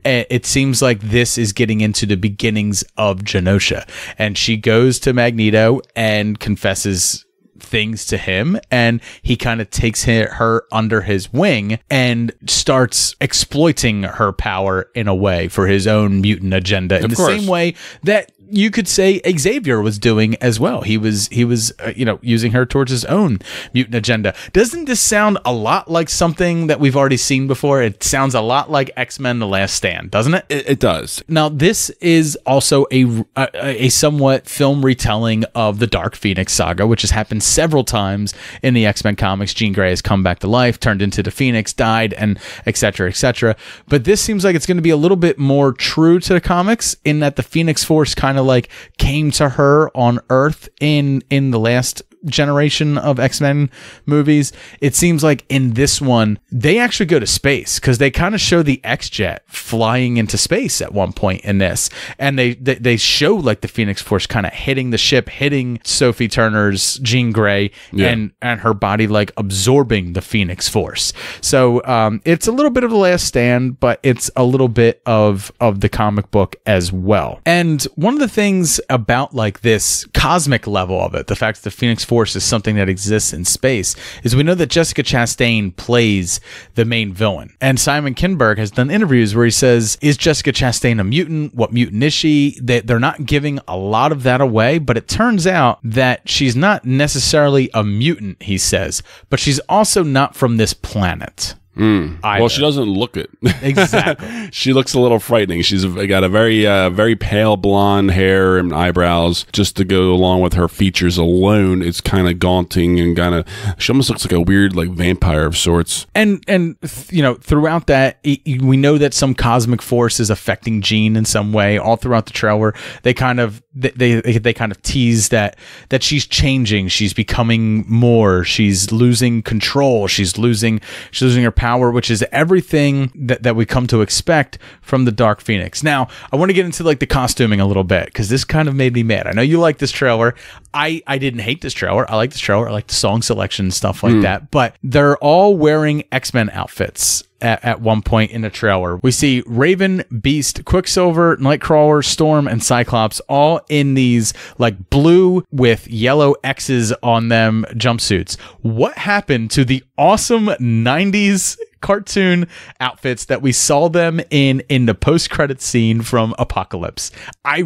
C: It seems like this is getting into the beginnings of Genosha. And she goes to Magneto and confesses things to him, and he kind of takes her under his wing and starts exploiting her power in a way for his own mutant agenda, in the same way that you could say Xavier was doing as well. He was using her towards his own mutant agenda. Doesn't this sound a lot like something that we've already seen before? It sounds a lot like X-Men: The Last Stand, doesn't it?
D: It does.
C: Now, this is also a somewhat film retelling of the Dark Phoenix saga, which has happened several times in the X-Men comics. Jean Grey has come back to life, turned into the Phoenix, died, and etc., etc. But this seems like it's going to be a little bit more true to the comics, in that the Phoenix Force kind of like came to her on Earth in the last generation of X-Men movies. It seems like in this one they actually go to space, because they kind of show the X-Jet flying into space at one point in this, and they show like the Phoenix Force kind of hitting the ship, hitting Sophie Turner's Jean Grey, and her body like absorbing the Phoenix Force. So it's a little bit of The Last Stand, but it's a little bit of the comic book as well. And one of the things about like this cosmic level of it, the fact that the Phoenix Force is something that exists in space, is we know that Jessica Chastain plays the main villain. And Simon Kinberg has done interviews where he says, is Jessica Chastain a mutant? What mutant is she? They're not giving a lot of that away, but it turns out that she's not necessarily a mutant, he says, but she's also not from this planet.
D: Well, she doesn't look it.
C: Exactly.
D: She looks a little frightening. She's got a very pale blonde hair and eyebrows. Just to go along with her features alone, it's kind of gaunting and kind of. She almost looks like a weird like vampire of sorts. And throughout that, we know that some cosmic force is affecting Jean in some way. All throughout the trailer, they kind of tease that she's changing. She's becoming more. She's losing control. She's losing her power, which is everything that we come to expect from the Dark Phoenix. Now, I want to get into like the costuming a little bit, because this kind of made me mad. I know you like this trailer. I didn't hate this trailer. I like this trailer. I like the song selection and stuff like that. But they're all wearing X-Men outfits. At one point in the trailer, we see Raven, Beast, Quicksilver, Nightcrawler, Storm, and Cyclops all in these like blue with yellow X's on them jumpsuits. What happened to the awesome 90s cartoon outfits that we saw them in the post-credit scene from Apocalypse? I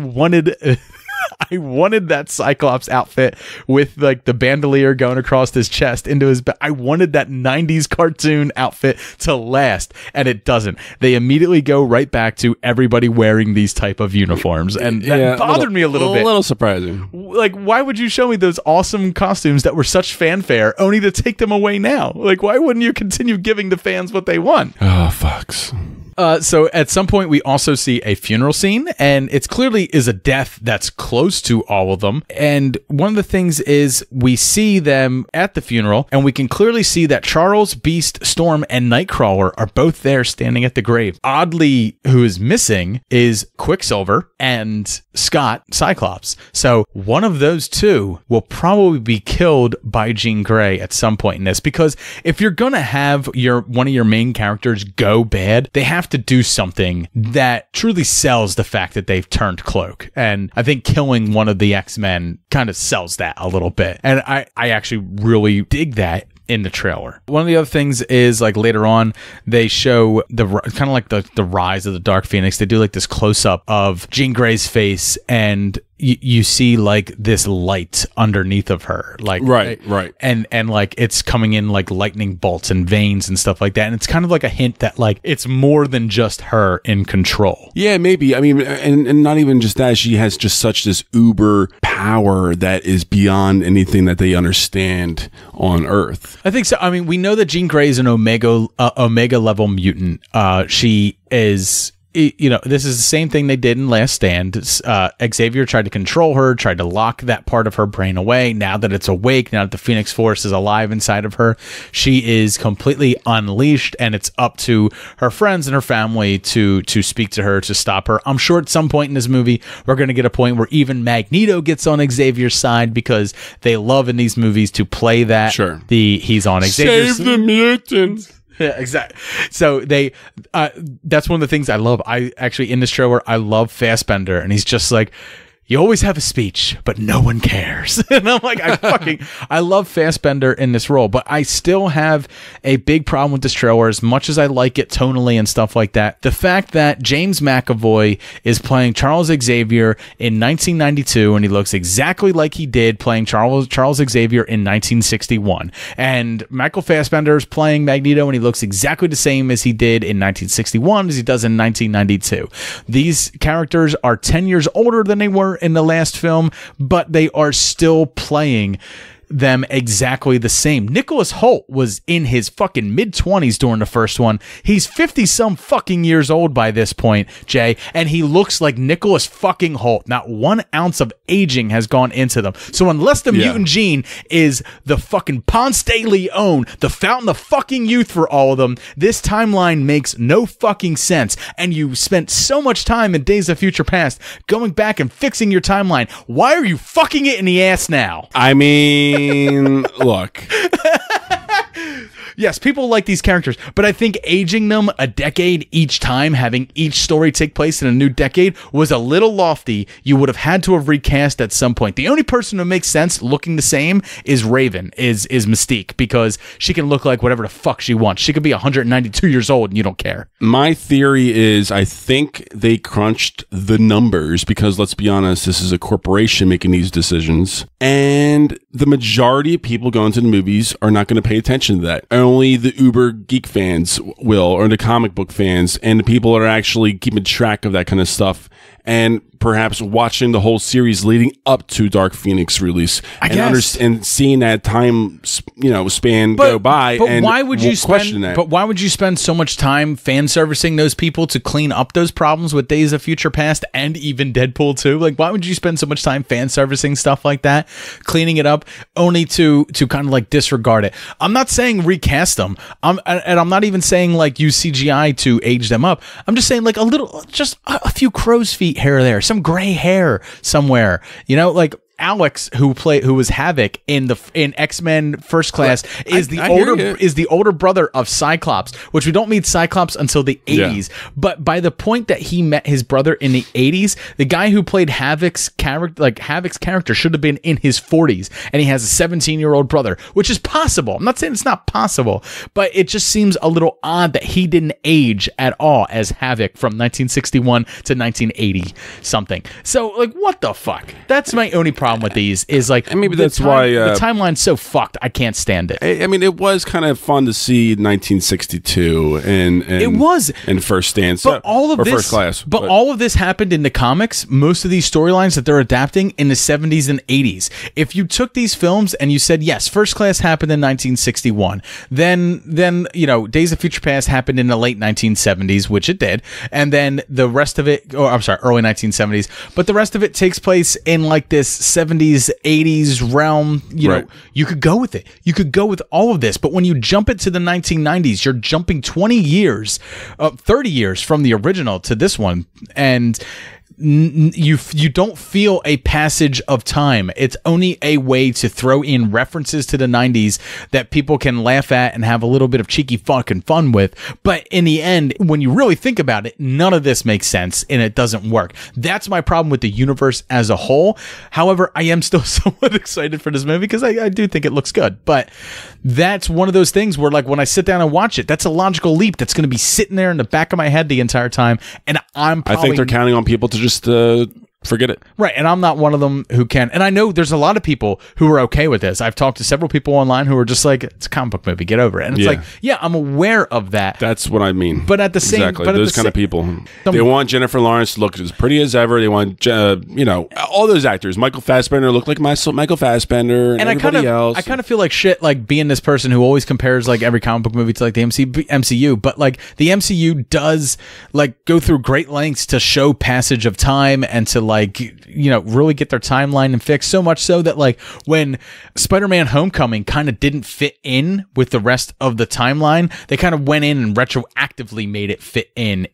D: wanted that Cyclops outfit with like the bandolier going across his chest into his back. I wanted that 90s cartoon outfit to last, and it doesn't. They immediately go right back to everybody wearing these type of uniforms, and that bothered me a little bit. A little surprising.
C: Like, why would you show me those awesome costumes that were such fanfare only to take them away now? Like, why wouldn't you continue giving the fans what they want?
D: Oh, fucks.
C: So at some point, we also see a funeral scene, and it's clearly is a death that's close to all of them. And one of the things is we see them at the funeral, and we can clearly see that Charles, Beast, Storm, and Nightcrawler are both there standing at the grave. Oddly, who is missing is Quicksilver and Scott, Cyclops. So one of those two will probably be killed by Jean Grey at some point in this, because if you're gonna have one of your main characters go bad, they have to do something that truly sells the fact that they've turned Cloak. And I think killing one of the X-Men kind of sells that a little bit. And I actually really dig that in the trailer. One of the other things is, like, later on they show the kind of like the rise of the Dark Phoenix. They do like this close-up of Jean Grey's face, and you see like this light underneath of her, like
D: right,
C: and like it's coming in like lightning bolts and veins and stuff like that, and it's kind of like a hint that like it's more than just her in control.
D: Yeah, maybe. I mean, and not even just that, she has just such this uber power that is beyond anything that they understand on Earth.
C: I think so. I mean, we know that Jean Grey is an Omega level mutant. She is, you know, this is the same thing they did in Last Stand. Xavier tried to control her, tried to lock that part of her brain away. Now that it's awake, now that the Phoenix Force is alive inside of her, she is completely unleashed, and it's up to her friends and her family to speak to her, to stop her. I'm sure at some point in this movie, we're going to get a point where even Magneto gets on Xavier's side, because they love in these movies to play that.
D: Sure.
C: He's on Xavier's
D: side. Save the mutants.
C: Yeah, exactly. So that's one of the things I love. I actually, in this trailer, I love Fassbender, and he's just like, you always have a speech, but no one cares. And I'm like, I love Fassbender in this role, but I still have a big problem with this trailer, as much as I like it tonally and stuff like that. The fact that James McAvoy is playing Charles Xavier in 1992, and he looks exactly like he did playing Charles Xavier in 1961. And Michael Fassbender is playing Magneto, and he looks exactly the same as he did in 1961 as he does in 1992. These characters are 10 years older than they were in the last film, but they are still playing them exactly the same. Nicholas Hoult was in his fucking mid-20s during the first one. He's 50-some fucking years old by this point, Jay, and he looks like Nicholas fucking Hoult. Not 1 ounce of aging has gone into them. So unless the mutant gene is the fucking Ponce de Leon, the fountain of fucking youth for all of them, this timeline makes no fucking sense. And you spent so much time in Days of Future Past going back and fixing your timeline. Why are you fucking it in the ass now?
D: I mean, look.
C: Yes, people like these characters, but I think aging them a decade each time, having each story take place in a new decade, was a little lofty. You would have had to have recast at some point. The only person who makes sense looking the same is Raven, is Mystique, because she can look like whatever the fuck she wants. She could be 192 years old and you don't care.
D: My theory is, I think they crunched the numbers, because let's be honest, this is a corporation making these decisions, and the majority of people going to the movies are not going to pay attention to that. Only the uber geek fans will, or the comic book fans, and the people that are actually keeping track of that kind of stuff, and perhaps watching the whole series leading up to Dark Phoenix release, and seeing that time, span go by.
C: But
D: and
C: why would you
D: question that?
C: But why would you spend so much time fan servicing those people to clean up those problems with Days of Future Past and even Deadpool 2? Like, why would you spend so much time fan servicing stuff like that, cleaning it up, only to kind of like disregard it? I'm not saying recast them. I'm not even saying like use CGI to age them up. I'm just saying like just a few crow's feet here or there, some gray hair somewhere, like Alex, who was Havoc in X-Men First Class, is the older brother of Cyclops, which we don't meet Cyclops until the 80s. Yeah. But by the point that he met his brother in the 80s, the guy who played Havoc's character should have been in his 40s, and he has a 17-year-old brother, which is possible. I'm not saying it's not possible, but it just seems a little odd that he didn't age at all as Havoc from 1961 to 1980 something. So, like, what the fuck? That's my only problem problem with these is like,
D: and maybe that's why
C: the timeline's so fucked. I can't stand it.
D: I mean, it was kind of fun to see 1962 and
C: it was
D: in First Stand,
C: but all of this,
D: First Class.
C: But all of this happened in the comics. Most of these storylines that they're adapting in the 70s and 80s. If you took these films and you said, yes, First Class happened in 1961, then you know, Days of Future Past happened in the late 1970s, which it did, and then the rest of it, early 1970s, but the rest of it takes place in like this 70s, 80s realm. You know, you could go with it. You could go with all of this, but when you jump it to the 1990s, you're jumping 20 years, 30 years from the original to this one, and you don't feel a passage of time. It's only a way to throw in references to the 90s that people can laugh at and have a little bit of cheeky fucking fun with. But in the end, when you really think about it, none of this makes sense and it doesn't work. That's my problem with the universe as a whole. However, I am still somewhat excited for this movie because I do think it looks good. But that's one of those things where, like, when I sit down and watch it, that's a logical leap that's going to be sitting there in the back of my head the entire time. And I
D: think they're counting on people to just forget it.
C: Right, and I'm not one of them who can. And I know there's a lot of people who are okay with this. I've talked to several people online who are just like, it's a comic book movie, get over it. And it's like, yeah, I'm aware of that.
D: That's what I mean.
C: But at the same time,
D: exactly, those kind of people. They want Jennifer Lawrence to look as pretty as ever. They want, you know, all those actors. Michael Fassbender look like Michael Fassbender, and everybody else.
C: I kind of feel like shit, like being this person who always compares like every comic book movie to like the MCU. But like the MCU does like go through great lengths to show passage of time and to like, you know, really get their timeline and fix, so much so that like when Spider-Man Homecoming kind of didn't fit in with the rest of the timeline, they kind of went in and retroactively made it fit in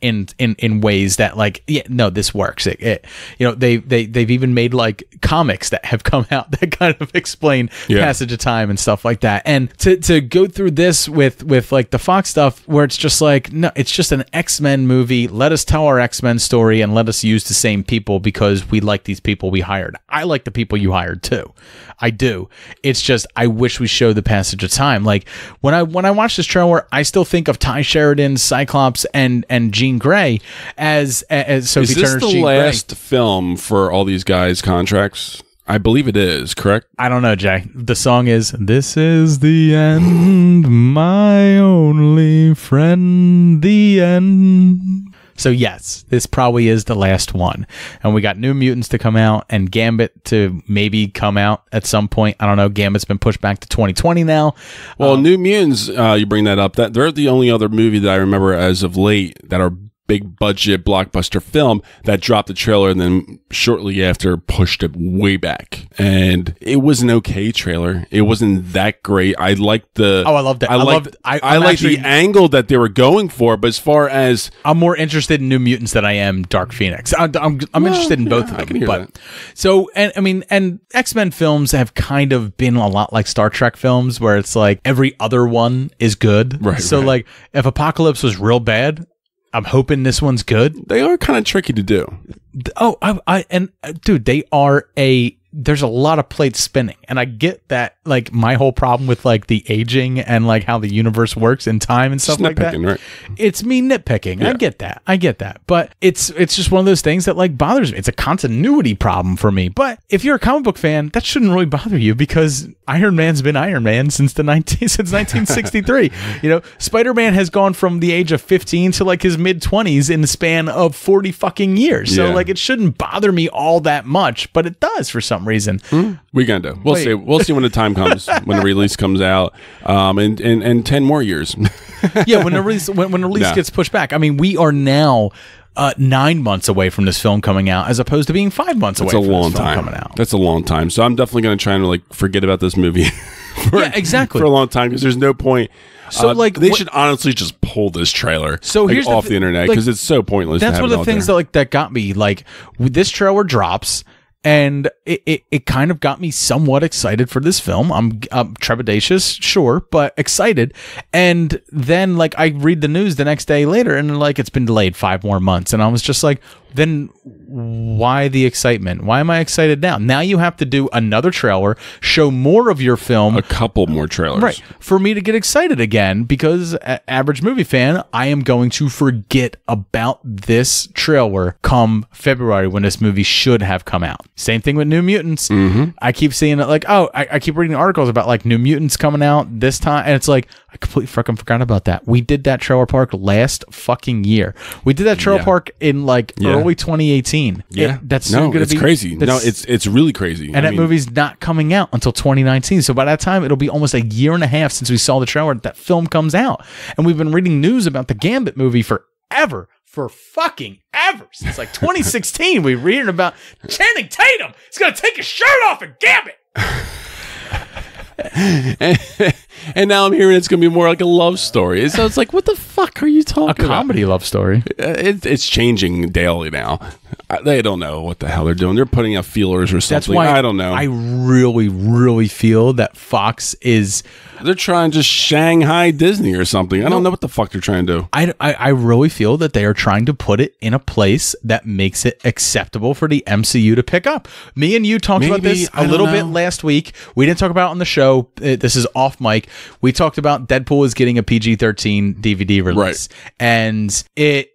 C: ways that like, yeah, no, this works. You know, they've even made like comics that have come out that kind of explain passage of time and stuff like that. And to go through this with like the Fox stuff where it's just like, no, it's just an X-Men movie. Let us tell our X-Men story and let us use the same people because we like these people we hired. I like the people you hired too. I do. It's just I wish we showed the passage of time. Like when I watch this trailer, I still think of Ty Sheridan, Cyclops, and Jean Grey as Sophie Turner's Jean Grey. Is this the
D: last film for all these guys' contracts? I believe it is, correct?
C: I don't know, Jay. The song is, "This is the end, my only friend, the end." So yes, this probably is the last one. And we got New Mutants to come out and Gambit to maybe come out at some point. I don't know. Gambit's been pushed back to 2020 now.
D: Well, New Mutants, you bring that up. They're the only other movie that I remember as of late that are big budget blockbuster film that dropped the trailer and then shortly after pushed it way back. And it was an okay trailer. It wasn't that great. I liked the
C: I loved it. I
D: liked the angle that they were going for, but as far as
C: I'm more interested in New Mutants than I am Dark Phoenix. I'm interested in both of them.
D: I can hear that.
C: So and X-Men films have kind of been a lot like Star Trek films where it's like every other one is good. Right. So like if Apocalypse was real bad, I'm hoping this one's good.
D: They are kind of tricky to do.
C: Oh, dude, there's a lot of plates spinning, and I get that. Like my whole problem with like the aging and like how the universe works in time and stuff like that.
D: Right?
C: It's me nitpicking. Yeah. I get that. But it's just one of those things that like bothers me. It's a continuity problem for me. But if you're a comic book fan, that shouldn't really bother you because Iron Man's been Iron Man since 1963. You know, Spider-Man has gone from the age of 15 to like his mid-20s in the span of 40 fucking years. So like it shouldn't bother me all that much, but it does for some reason.
D: We're gonna do. We'll see. We'll see when the time comes, when the release comes out, in 10 more years.
C: Yeah, when the release gets pushed back. I mean, we are now 9 months away from this film coming out, as opposed to being 5 months away from this film coming out.
D: That's a long time. So I'm definitely going to try and like forget about this movie.
C: Exactly.
D: For a long time because there's no point. So like they should honestly just pull this trailer off the internet because it's so pointless.
C: That's one of the things that got me. Like this trailer drops. And it kind of got me somewhat excited for this film. I'm trepidatious, sure, but excited. And then like I read the news the next day later and like it's been delayed 5 more months. And I was just like, then why the excitement? Why am I excited now? Now you have to do another trailer, show more of your film.
D: A couple more trailers.
C: Right. For me to get excited again, because average movie fan, I am going to forget about this trailer come February when this movie should have come out. Same thing with New Mutants. I keep seeing it like, I keep reading articles about like New Mutants coming out this time. And it's like, I completely fucking forgot about that. We did that trailer park last fucking year. We did that trailer park in like early 2018.
D: Yeah.
C: That's
D: it's crazy. No, it's really crazy.
C: And that movie's not coming out until 2019. So by that time, it'll be almost a year and a half since we saw the trailer that film comes out. And we've been reading news about the Gambit movie forever. For fucking ever. Since like 2016, we're reading about Channing Tatum. He's going to take his shirt off in Gambit.
D: And now I'm hearing it's going to be more like a love story. So it's like, what the fuck are you talking about?
C: A comedy love story.
D: It's changing daily now. They don't know what the hell they're doing. They're putting out feelers or something.
C: That's why
D: I don't know.
C: I really, really feel that Fox is...
D: They're trying to Shanghai Disney or something. I don't know what the fuck they're trying to do.
C: I really feel that they are trying to put it in a place that makes it acceptable for the MCU to pick up. Me and you talked about this a little bit last week. We didn't talk about it on the show. This is off mic. We talked about Deadpool is getting a PG-13 DVD release. Right. And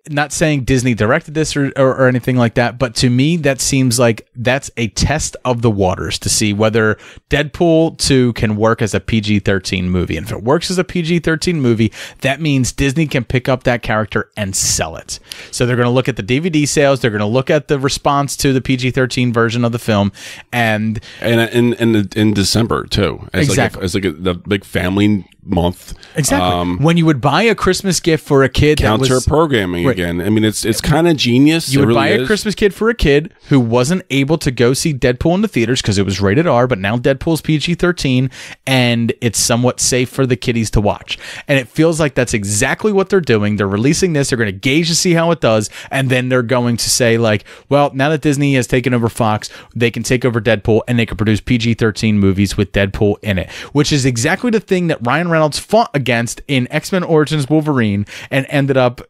C: not saying Disney directed this or anything like that, but to me, that seems like that's a test of the waters to see whether Deadpool 2 can work as a PG-13 movie. And if it works as a PG-13 movie, that means Disney can pick up that character and sell it. So they're going to look at the DVD sales. They're going to look at the response to the PG-13 version of the film. And
D: in December, too.
C: Exactly.
D: It's like the big family month.
C: Exactly. When you would buy a Christmas gift for a kid
D: counter-programming again. I mean, it's kind of genius.
C: You would buy a Christmas kid for a kid who wasn't able to go see Deadpool in the theaters because it was rated R, but now Deadpool's PG-13, and it's somewhat safe for the kiddies to watch. And it feels like that's exactly what they're doing. They're releasing this. They're going to gauge to see how it does, and then they're going to say, like, well, now that Disney has taken over Fox, they can take over Deadpool, and they can produce PG-13 movies with Deadpool in it, which is exactly the thing that Ryan Reynolds fought against in X-Men Origins Wolverine and ended up,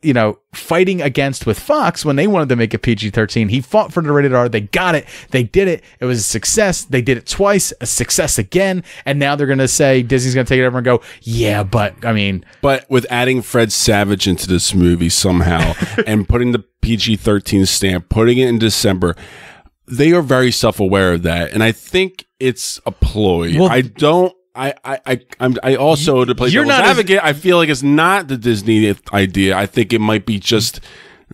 C: fighting against with Fox when they wanted to make a PG-13. He fought for the rated R. They got it. They did it. It was a success. They did it twice, a success again. And now they're going to say, Disney's going to take it over and go, yeah, but
D: with adding Fred Savage into this movie somehow and putting the PG-13 stamp, putting it in December, they are very self-aware of that. And I think it's a ploy. Well, I also, to play devil's advocate, I feel like it's not the Disney idea. I think it might be just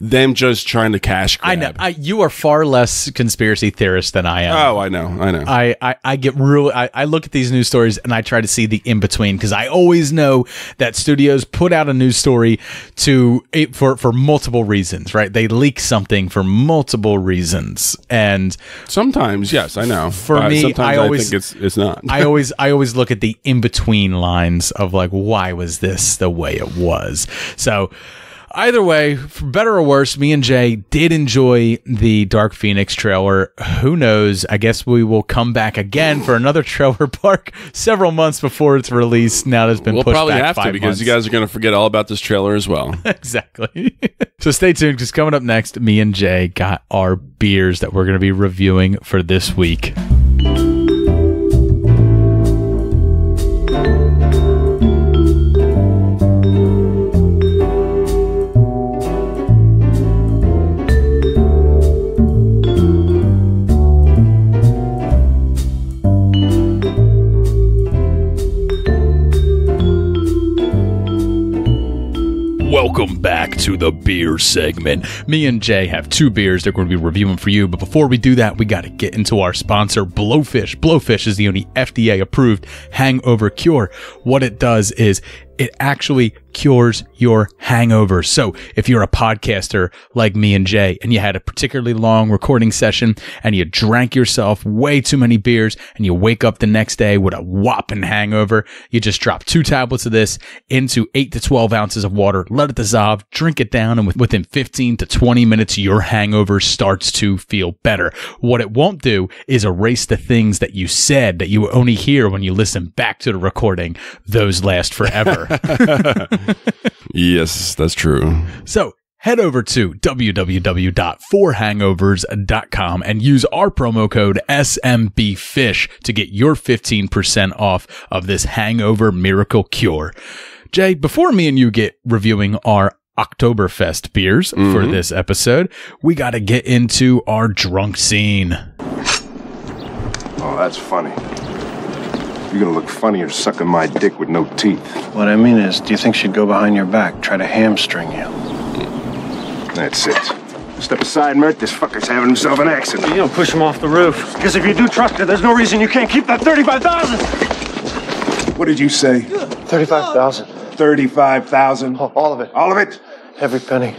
D: them just trying to cash grab.
C: I know. You are far less conspiracy theorist than I am.
D: Oh, I know.
C: I get really... I look at these news stories and I try to see the in-between because I always know that studios put out a news story for multiple reasons, right? They leak something for multiple reasons. And
D: sometimes, yes, I know.
C: For me,
D: sometimes I think it's not.
C: I always look at the in-between lines of like, why was this the way it was? So... either way, for better or worse, me and Jay did enjoy the Dark Phoenix trailer. Who knows? I guess we will come back again for another trailer park several months before its release. Now that it's been pushed back 5 months. We'll probably have to
D: because you guys are going to forget all about this trailer as well.
C: Exactly. So stay tuned because coming up next, me and Jay got our beers that we're going to be reviewing for this week. Welcome back to the beer segment. Me and Jay have 2 beers that we're going to be reviewing for you. But before we do that, we got to get into our sponsor, Blowfish. Blowfish is the only FDA-approved hangover cure. What it does is it actually cures your hangovers. So if you're a podcaster like me and Jay and you had a particularly long recording session and you drank yourself way too many beers and you wake up the next day with a whopping hangover, you just drop 2 tablets of this into 8 to 12 ounces of water, let it dissolve, drink it down, and within 15 to 20 minutes, your hangover starts to feel better. What it won't do is erase the things that you said that you only hear when you listen back to the recording. Those last forever.
D: Yes, that's true.
C: So head over to www.4hangovers.com and use our promo code SMBFish to get your 15% off of this hangover miracle cure. Jay, before me and you get reviewing our Oktoberfest beers for this episode, we got to get into our drunk scene.
N: Oh, that's funny. You're gonna look funnier sucking my dick with no teeth.
S: What I mean is, do you think she'd go behind your back, try to hamstring you?
N: That's it. Step aside, Mert. This fucker's having himself an accident.
S: You don't push him off the roof. Because if you do trust her, there's no reason you can't keep that $35,000.
N: What did you say?
S: 35,000.
N: 35,000.
S: All of it.
N: All of it?
S: Every penny.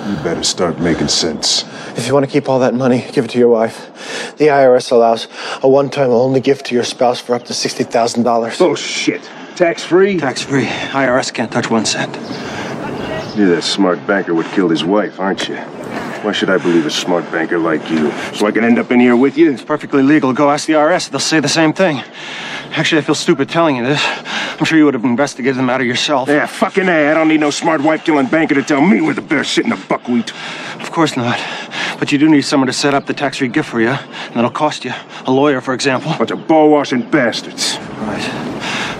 N: You better start making sense.
S: If you want to keep all that money, give it to your wife. The IRS allows a one-time only gift to your spouse for up to $60,000.
N: Bullshit. Tax-free?
S: Tax-free. IRS can't touch 1 cent.
N: You're that smart banker what killed his wife, aren't you? Why should I believe a smart banker like you? So I can end up in here with you?
S: It's perfectly legal. Go ask the IRS. They'll say the same thing. Actually, I feel stupid telling you this. I'm sure you would have investigated the matter yourself.
N: Yeah, fucking A. I don't need no smart wife-killing banker to tell me where the bear's sitting the buckwheat.
S: Of course not. But you do need someone to set up the tax-free gift for you. And that'll cost you. A lawyer, for example.
N: Bunch of ball-washing bastards.
S: Right.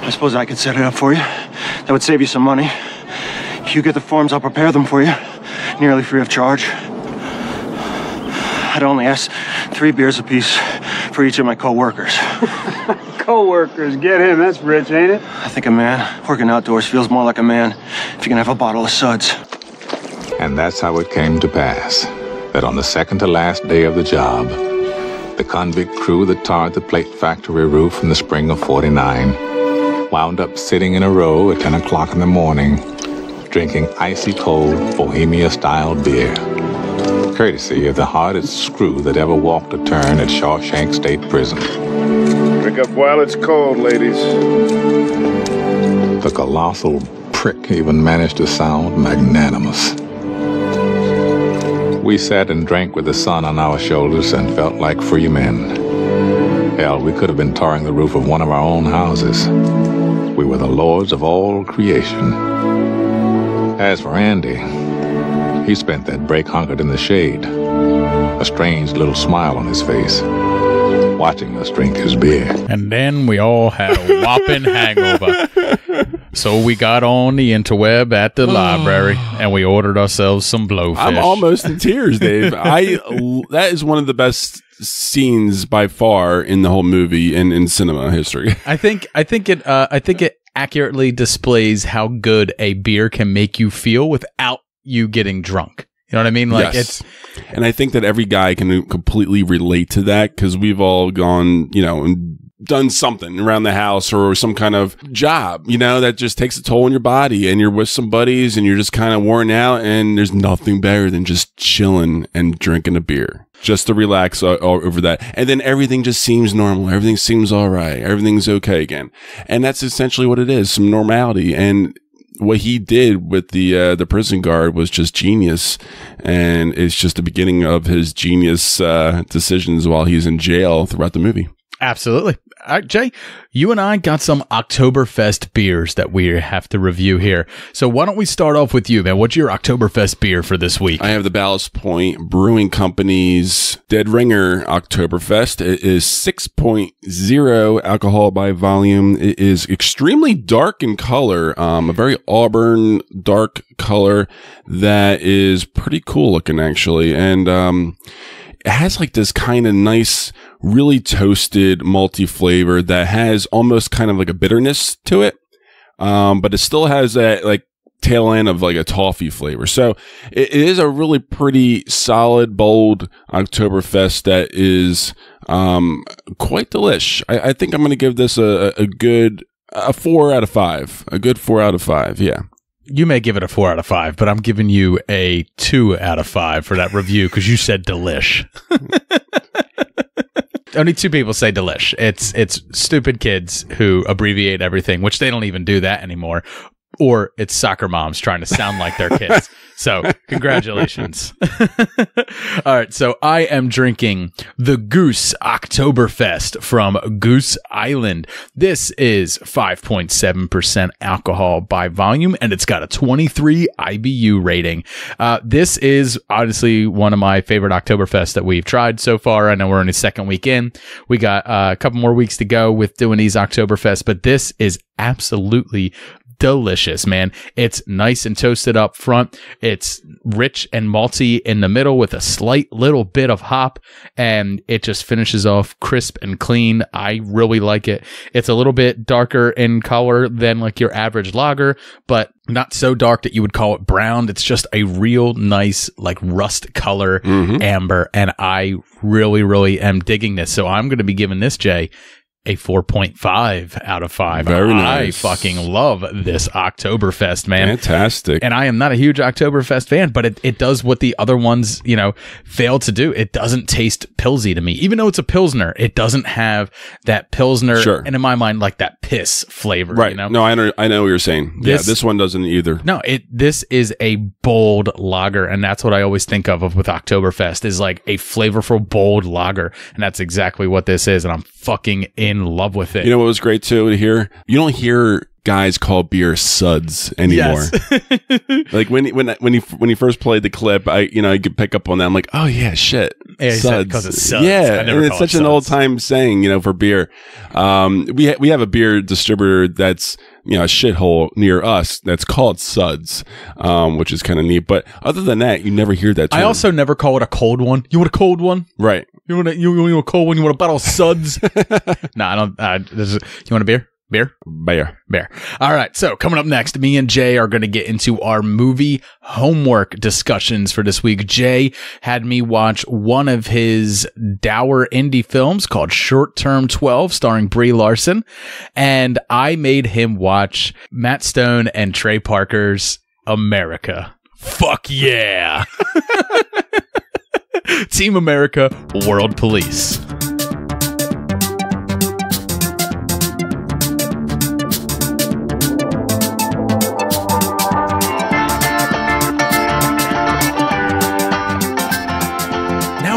S: I suppose I could set it up for you. That would save you some money. You get the forms, I'll prepare them for you. Nearly free of charge. I'd only ask 3 beers apiece for each of my co-workers.
T: Co-workers, get him. That's rich, ain't it?
S: I think a man working outdoors feels more like a man if you can have a bottle of suds.
U: And that's how it came to pass that on the second to last day of the job, the convict crew that tarred the plate factory roof in the spring of '49 wound up sitting in a row at 10 o'clock in the morning, drinking icy cold Bohemia-style beer, courtesy of the hardest screw that ever walked a turn at Shawshank State Prison.
N: Drink up while it's cold, ladies.
U: The colossal prick even managed to sound magnanimous. We sat and drank with the sun on our shoulders and felt like free men. Hell, we could have been tarring the roof of one of our own houses. We were the lords of all creation. As for Andy, he spent that break hunkered in the shade, a strange little smile on his face, watching us drink his beer.
C: And then we all had a whopping hangover. So we got on the interweb at the library and we ordered ourselves some blowfish.
D: I'm almost in tears, Dave. That is one of the best scenes by far in the whole movie and in cinema history.
C: I think it accurately displays how good a beer can make you feel without you getting drunk. You know what I mean? Like
D: yes. And I think that every guy can completely relate to that because we've all gone, and done something around the house or some kind of job, that just takes a toll on your body, and you're with some buddies and you're just kind of worn out, and there's nothing better than just chilling and drinking a beer just to relax over that. And then everything just seems normal. Everything seems all right. Everything's okay again. And that's essentially what it is, some normality. And what he did with the prison guard was just genius, and it's just the beginning of his genius decisions while he's in jail throughout the movie.
C: Absolutely. All right, Jay, you and I got some Oktoberfest beers that we have to review here. So why don't we start off with you, man? What's your Oktoberfest beer for this week?
D: I have the Ballast Point Brewing Company's Dead Ringer Oktoberfest. It is 6.0 alcohol by volume. It is extremely dark in color, a very auburn dark color that is pretty cool looking, actually. And it has like this kind of nice, really toasted malty flavor that has almost kind of like a bitterness to it. But it still has that like tail end of like a toffee flavor. So it is a really pretty solid, bold Oktoberfest that is quite delish. I think I'm going to give this a good 4 out of 5. A good 4 out of 5. Yeah.
C: You may give it a 4 out of 5, but I'm giving you a 2 out of 5 for that review because you said delish. Only 2 people say delish. It's stupid kids who abbreviate everything, which they don't even do that anymore. or it's soccer moms trying to sound like their kids. So congratulations. All right. So I am drinking the Goose Oktoberfest from Goose Island. This is 5.7% alcohol by volume, and it's got a 23 IBU rating. This is honestly one of my favorite Oktoberfest that we've tried so far. I know we're in the second week in. We got a couple more weeks to go with doing these Oktoberfest, but this is absolutely delicious, man. It's nice and toasted up front. It's rich and malty in the middle with a slight little bit of hop, and it just finishes off crisp and clean. I really like it. It's a little bit darker in color than like your average lager, but not so dark that you would call it brown. It's just a real nice like rust color amber, and I really, really am digging this. So I'm going to be giving this, Jay, a 4.5 out of 5.
D: Very nice.
C: I fucking love this Oktoberfest, man.
D: Fantastic.
C: And I am not a huge Oktoberfest fan, but it does what the other ones, fail to do. It doesn't taste Pilsy to me. Even though it's a Pilsner, it doesn't have that Pilsner, and in my mind, like that piss flavor.
D: Right. No, I know what you're saying. This one doesn't either.
C: No, this is a bold lager, and that's what I always think of with Oktoberfest, is like a flavorful, bold lager, and that's exactly what this is, and I'm fucking in love with it.
D: You know what was great too to hear? You don't hear guys call beer suds anymore. Yes. Like when he first played the clip, I could pick up on that. I'm like, oh yeah, shit, suds.
C: Because it's suds.
D: Yeah, and it's such an old time saying, for beer. We have a beer distributor that's a shithole near us that's called Suds, which is kind of neat. But other than that, you never hear that term.
C: I also never call it a cold one. You want a cold one?
D: Right.
C: You want a cold one? You want a bottle of Suds? No, I don't. You want a beer? Beer. All right. So coming up next, me and Jay are going to get into our movie homework discussions for this week. Jay had me watch one of his dour indie films called Short Term 12, starring Brie Larson. And I made him watch Matt Stone and Trey Parker's America. Fuck yeah. Team America, World Police.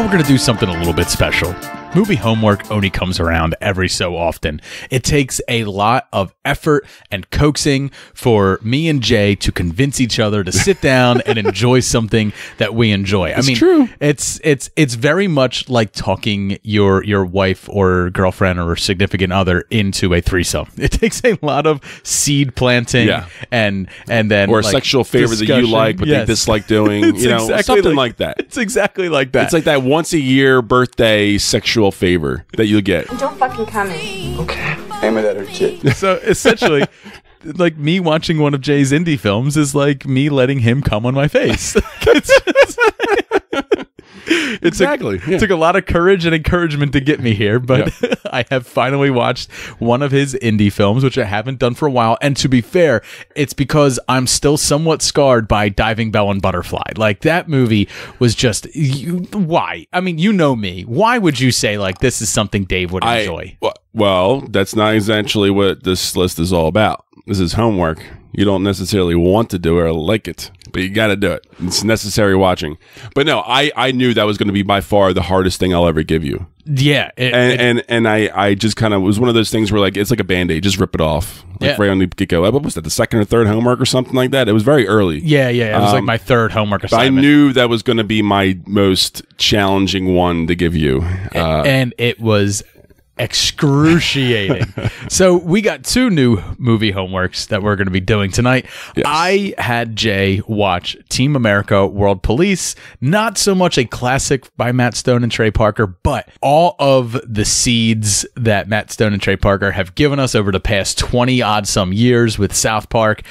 C: We're going to do something a little bit special. Movie homework only comes around every so often. It takes a lot of effort and coaxing for me and Jay to convince each other to sit down and enjoy something that we enjoy.
D: It's true.
C: It's very much like talking your wife or girlfriend or significant other into a threesome. It takes a lot of seed planting and then
D: or a sexual favor that you like but they dislike doing, something like that.
C: It's exactly like that.
D: It's like that once a year birthday sexual favor that you'll get.
K: Don't fucking come in.
Q: Okay. Aim it at her tit.
C: So essentially, like me watching one of Jay's indie films is like me letting him come on my face. It took a lot of courage and encouragement to get me here, but I have finally watched one of his indie films, which I haven't done for a while. And to be fair, it's because I'm still somewhat scarred by Diving Bell and Butterfly. Like that movie was just why? I mean, you know me. Why would you say like this is something Dave would enjoy?
D: Well, that's not essentially what this list is all about. This is homework. You don't necessarily want to do it or like it, but you got to do it. It's necessary watching. But no, I knew that was going to be by far the hardest thing I'll ever give you.
C: Yeah.
D: And I just kind of was one of those things where like, it's like a Band-Aid, just rip it off. Like right on the get-go. What was that, the second or third homework or something like that? It was very early.
C: Yeah. It was like my third homework assignment.
D: I knew that was going to be my most challenging one to give you.
C: And it was excruciating. So we got two new movie homeworks that we're going to be doing tonight. Yes. I had Jay watch Team America World Police, not so much a classic by Matt Stone and Trey Parker, but all of the seeds that Matt Stone and Trey Parker have given us over the past 20 odd some years with South Park,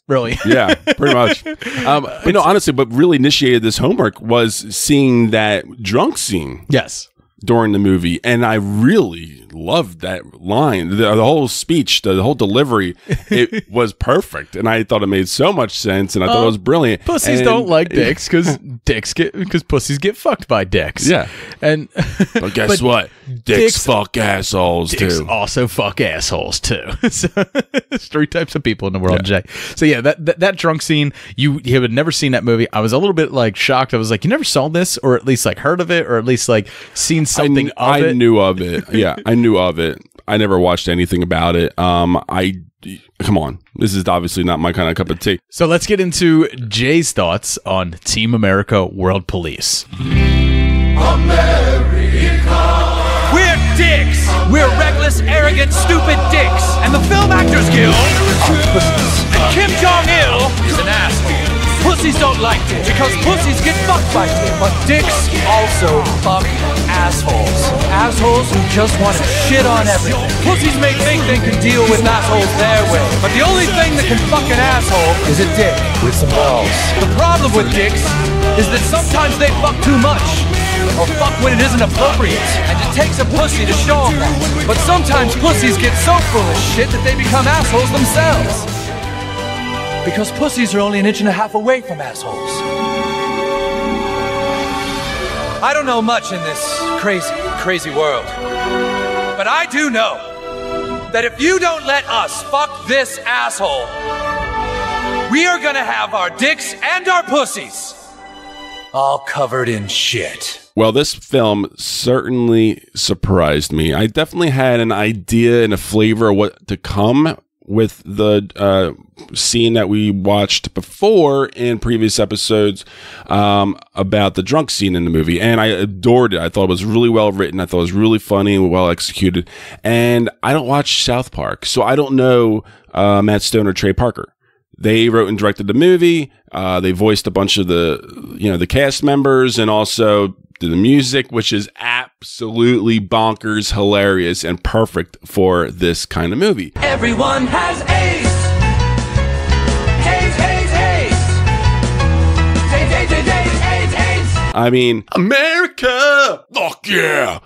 C: really.
D: Yeah, pretty much. But no, honestly, what really initiated this homework was seeing that drunk scene.
C: Yes.
D: During the movie, and I really loved that line, the whole speech, the whole delivery. It was perfect, and I thought it made so much sense, and I thought it was brilliant.
C: Pussies don't like dicks because pussies get fucked by dicks.
D: Yeah,
C: and
D: but guess what? Dicks fuck assholes
C: Dicks
D: too.
C: also fuck assholes too. So, there's 3 types of people in the world, Jay. So yeah, that drunk scene, you had never seen that movie. I was a little bit like shocked. I was like, you never saw this, or at least like heard of it, or at least like seen something of it.
D: I knew of it. Yeah, I knew of it. I never watched anything about it. Come on, this is obviously not my kind of cup of tea.
C: So let's get into Jay's thoughts on Team America: World Police.
A: We're dicks! We're reckless, arrogant, stupid dicks! And the Film Actors Guild are pussies. And Kim Jong-il is an asshole. Pussies don't like dicks because pussies get fucked by dicks. But dicks also fuck assholes. Assholes who just want to shit on everything. Pussies may think they can deal with assholes their way. But the only thing that can fuck an asshole is a dick with some balls. The problem with dicks is that sometimes they fuck too much. Or fuck when it isn't appropriate. And it takes a pussy to show them that. But sometimes pussies get so full of shit that they become assholes themselves. Because pussies are only 1.5 inches away from assholes. I don't know much in this crazy, crazy world. But I do know that if you don't let us fuck this asshole, we are gonna have our dicks and our pussies all covered in shit.
D: Well, this film certainly surprised me. I definitely had an idea and a flavor of what to come with the scene that we watched before in previous episodes about the drunk scene in the movie. And I adored it. I thought it was really well written. I thought it was really funny and well executed. And I don't watch South Park, so I don't know Matt Stone or Trey Parker. They wrote and directed the movie. They voiced a bunch of the cast members and also did the music, which is absolutely bonkers, hilarious, and perfect for this kind of movie.
A: Everyone has AIDS!
D: I mean, America! Fuck yeah!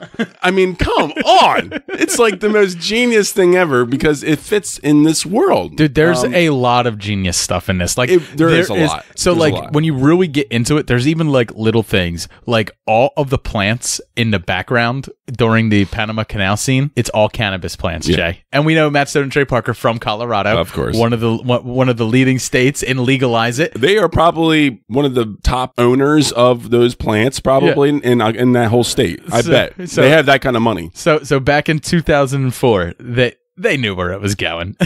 D: I mean, come on! It's like the most genius thing ever because it fits in this world.
C: Dude, there's a lot of genius stuff in this. Like
D: there is a lot.
C: So
D: there's
C: like
D: a lot.
C: when you really get into it, there's even like little things. Like all of the plants in the background during the Panama Canal scene, it's all cannabis plants, Jay. And we know Matt Stone and Trey Parker from Colorado.
D: Of course.
C: One of the leading states in legalize it.
D: They are probably one of the top owners of those plants probably in that whole state. I bet. They have that kind of money.
C: So back in 2004, they knew where it was going.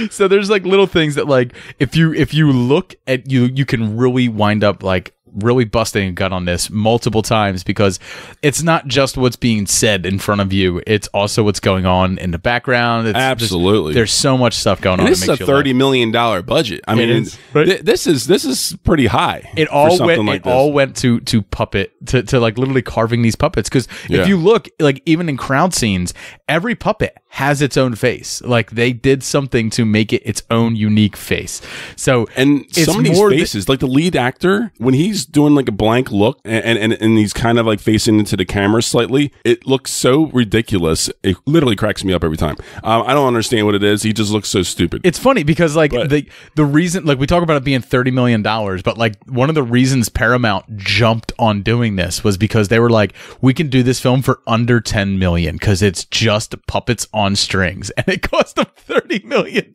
C: So there's like little things that like if you look at you can really wind up like really busting a gut on this multiple times because it's not just what's being said in front of you, it's also what's going on in the background.
D: Absolutely.
C: There's so much stuff going on.
D: This is a $30 million budget. I mean, this is pretty high.
C: It all went to puppet to like literally carving these puppets because if you look like even in crowd scenes, every puppet has its own face. Like they did something to make it its own unique face. So
D: and some of these faces, like the lead actor, when he's doing like a blank look and he's kind of like facing into the camera slightly, it looks so ridiculous. It literally cracks me up every time. I don't understand what it is. He just looks so stupid.
C: It's funny because like the reason, like we talk about it being $30 million, but like one of the reasons Paramount jumped on doing this was because they were like, we can do this film for under $10 million because it's just puppets on strings, and it cost them $30 million.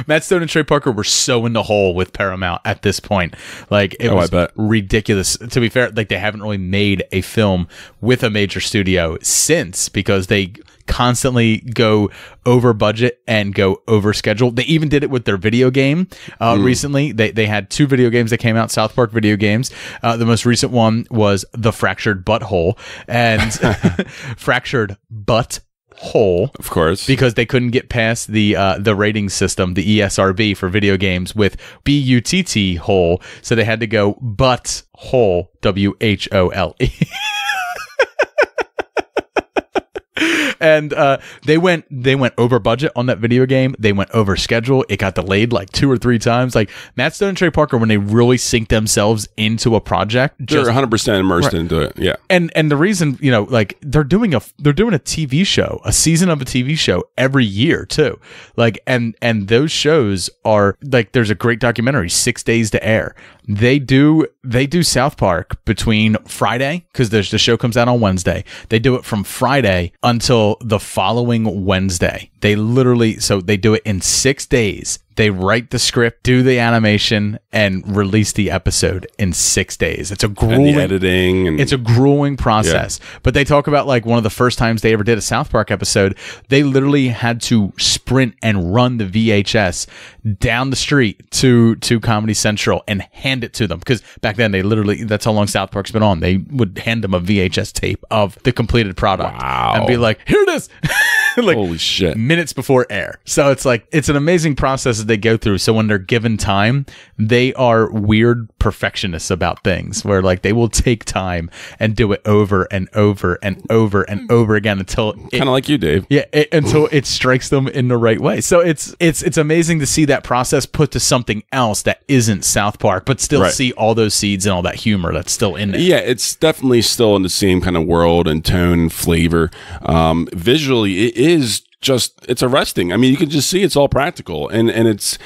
C: Matt Stone and Trey Parker were so in the hole with Paramount at this point. Like it was ridiculous. To be fair, like they haven't really made a film with a major studio since because they constantly go over budget and go over schedule. They even did it with their video game recently. They had 2 video games that came out, South Park video games. The most recent one was The Fractured Butthole and Fractured Butt Hole,
D: of course,
C: because they couldn't get past the rating system, the ESRB for video games with BUTT hole, so they had to go butt hole, WHOLE. And they went over budget on that video game. They went over schedule. It got delayed like 2 or 3 times. Like Matt Stone and Trey Parker, when they really sink themselves into a project,
D: they're 100% immersed into it. Yeah.
C: And the reason, like they're doing a TV show, a season of a TV show every year too. Like and those shows are like, there's a great documentary, 6 Days to Air. They do they do South Park between Friday, because the show comes out on Wednesday. They do it from Friday until the following Wednesday. They do it in 6 days. They write the script, do the animation, and release the episode in 6 days. It's a grueling
D: and the editing. And,
C: it's a grueling process. Yeah. But they talk about like one of the first times they ever did a South Park episode, they literally had to sprint and run the VHS down the street to Comedy Central and hand it to them, because back then that's how long South Park's been on. They would hand them a VHS tape of the completed product and be like, here it is. Like,
D: holy shit.
C: Minutes before air. So it's like, it's an amazing process that they go through. So when they're given time, they are weird perfectionists about things, where like they will take time and do it over and over and over and over again until
D: kind of like you, Dave.
C: Yeah, until it strikes them in the right way. So it's amazing to see that process put to something else that isn't South Park, but still see all those seeds and all that humor that's still in there.
D: Yeah, it's definitely still in the same kind of world and tone and flavor. Visually, it is just, it's arresting. I mean, you can just see it's all practical, and it's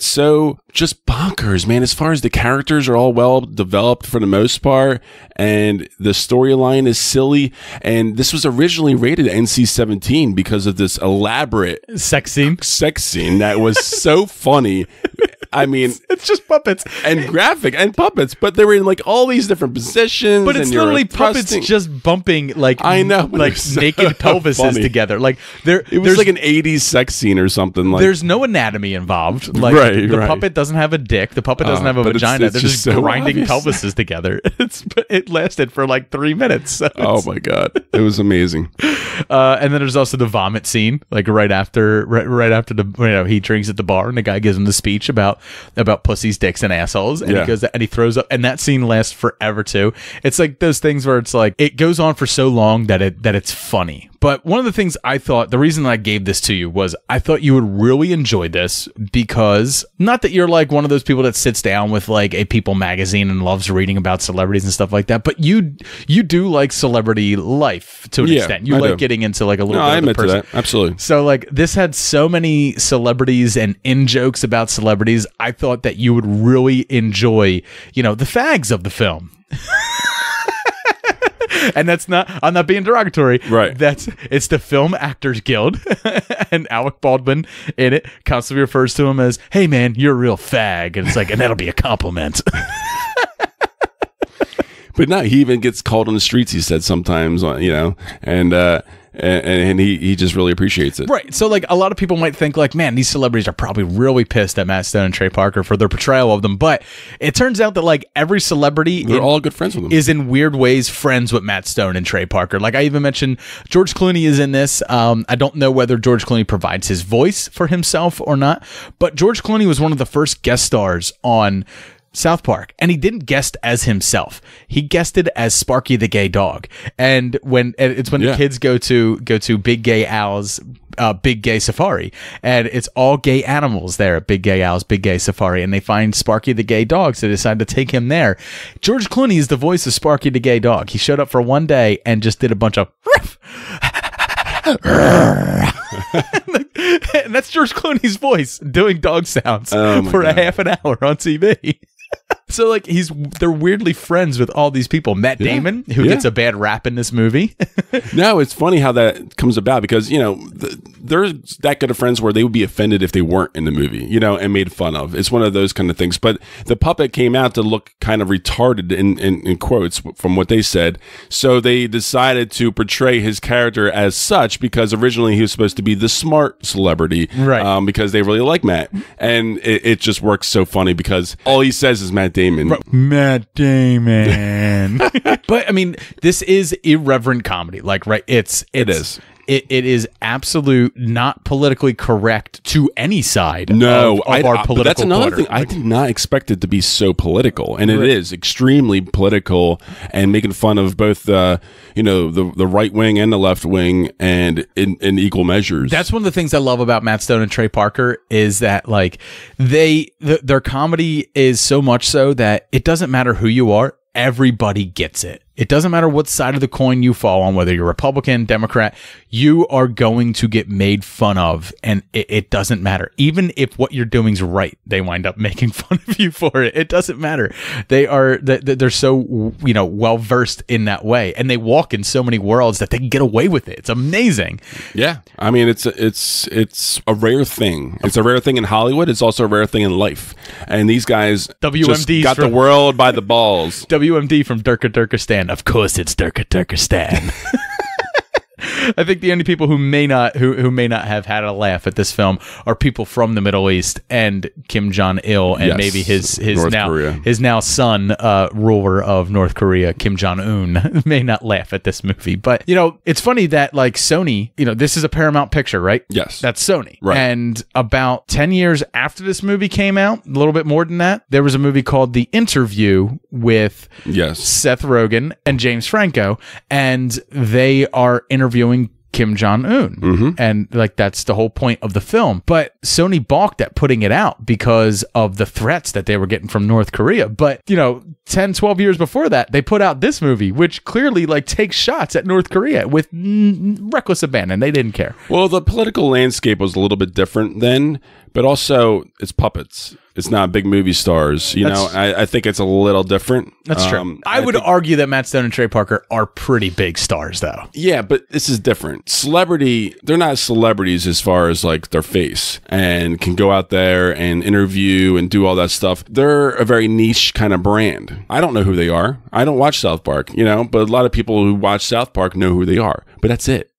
D: so just bonkers, man. As far as the characters are all well developed for the most part, and the storyline is silly. And this was originally rated NC-17 because of this elaborate
C: sex scene
D: that was so funny. I mean,
C: it's just puppets
D: and graphic and puppets, but they were in like all these different positions.
C: But it's literally puppets just bumping like,
D: I know,
C: like naked pelvises together. Like
D: it was like an 80s sex scene or something. Like,
C: there's no anatomy involved. Like the puppet doesn't have a dick. The puppet doesn't have a vagina. They're just so grinding pelvises together. It lasted for like 3 minutes. So
D: oh my god, it was amazing.
C: And then there's also the vomit scene, like right after the he drinks at the bar and the guy gives him the speech about pussies, dicks, and assholes, and he goes and he throws up, and that scene lasts forever too. It's like those things where it's like it goes on for so long that it's funny. But one of the things I thought, the reason I gave this to you was I thought you would really enjoy this, because not that you're like one of those people that sits down with like a People magazine and loves reading about celebrities and stuff like that, but you do like celebrity life to an extent. You like getting into like a little bit of the person.
D: That. Absolutely.
C: So like this had so many celebrities and in-jokes about celebrities. I thought that you would really enjoy, the fags of the film. And that's not, I'm not being derogatory.
D: Right.
C: It's the Film Actors Guild, and Alec Baldwin in it constantly refers to him as, hey man, you're a real fag. And it's like, and that'll be a compliment.
D: But no, he even gets called on the streets, he said sometimes, and he just really appreciates it.
C: Right. So like a lot of people might think like, man, these celebrities are probably really pissed at Matt Stone and Trey Parker for their portrayal of them. But it turns out that like every celebrity,
D: they're all good friends with them,
C: is in weird ways friends with Matt Stone and Trey Parker. Like I even mentioned George Clooney is in this. I don't know whether George Clooney provides his voice for himself or not, but George Clooney was one of the first guest stars on South Park, and he didn't guest as himself. He guested as Sparky the gay dog. And it's when the kids go to Big Gay Al's Big Gay Safari, and it's all gay animals there at Big Gay Al's Big Gay Safari, and they find Sparky the gay dog, so they decide to take him there. George Clooney is the voice of Sparky the gay dog. He showed up for one day and just did a bunch of and that's George Clooney's voice doing dog sounds for a half an hour on TV. So like they're weirdly friends with all these people. Matt Damon, who gets a bad rap in this movie.
D: No, it's funny how that comes about, because they're that good of friends where they would be offended if they weren't in the movie, and made fun of. It's one of those kind of things. But the puppet came out to look kind of retarded in quotes from what they said. So they decided to portray his character as such, because originally he was supposed to be the smart celebrity,
C: right?
D: Because they really like Matt, and it just works so funny because all he says is Matt Damon.
C: Matt Damon. But I mean, this is irreverent comedy. Like, right? It is. It is absolute not politically correct to any side of our political
D: that's another
C: quarter.
D: thing. I did not expect it to be so political, and it is extremely political, and making fun of both the right wing and the left wing, and in equal measures.
C: That's one of the things I love about Matt Stone and Trey Parker, is that like their comedy is so much so that it doesn't matter who you are. Everybody gets it. It doesn't matter what side of the coin you fall on, whether you're Republican, Democrat, you are going to get made fun of, and it doesn't matter. Even if what you're doing is right, they wind up making fun of you for it. It doesn't matter. They're so, well versed in that way, and they walk in so many worlds that they can get away with it. It's amazing.
D: Yeah, I mean, it's a rare thing. It's a rare thing in Hollywood. It's also a rare thing in life. And these guys just got the world by the balls.
C: WMD from Turkistan. Of course, it's Turkistan. I think the only people who may not have had a laugh at this film are people from the Middle East and Kim Jong-il and maybe his now son, ruler of North Korea, Kim Jong-un, may not laugh at this movie. But it's funny that like Sony, this is a Paramount picture, right?
D: Yes,
C: that's Sony.
D: Right.
C: And about 10 years after this movie came out, a little bit more than that, there was a movie called The Interview with Seth Rogen and James Franco, and they are interviewing Kim Jong-un. And like that's the whole point of the film. But Sony balked at putting it out because of the threats that they were getting from North Korea. But 10, 12 years before that, they put out this movie, which clearly like takes shots at North Korea with reckless abandon. They didn't care.
D: Well, the political landscape was a little bit different then, but also it's puppets. It's not big movie stars. I think it's a little different.
C: That's true. I would argue that Matt Stone and Trey Parker are pretty big stars, though.
D: Yeah, but this is different. Celebrity, they're not celebrities as far as like their face and can go out there and interview and do all that stuff. They're a very niche kind of brand. I don't know who they are. I don't watch South Park, but a lot of people who watch South Park know who they are. But that's it.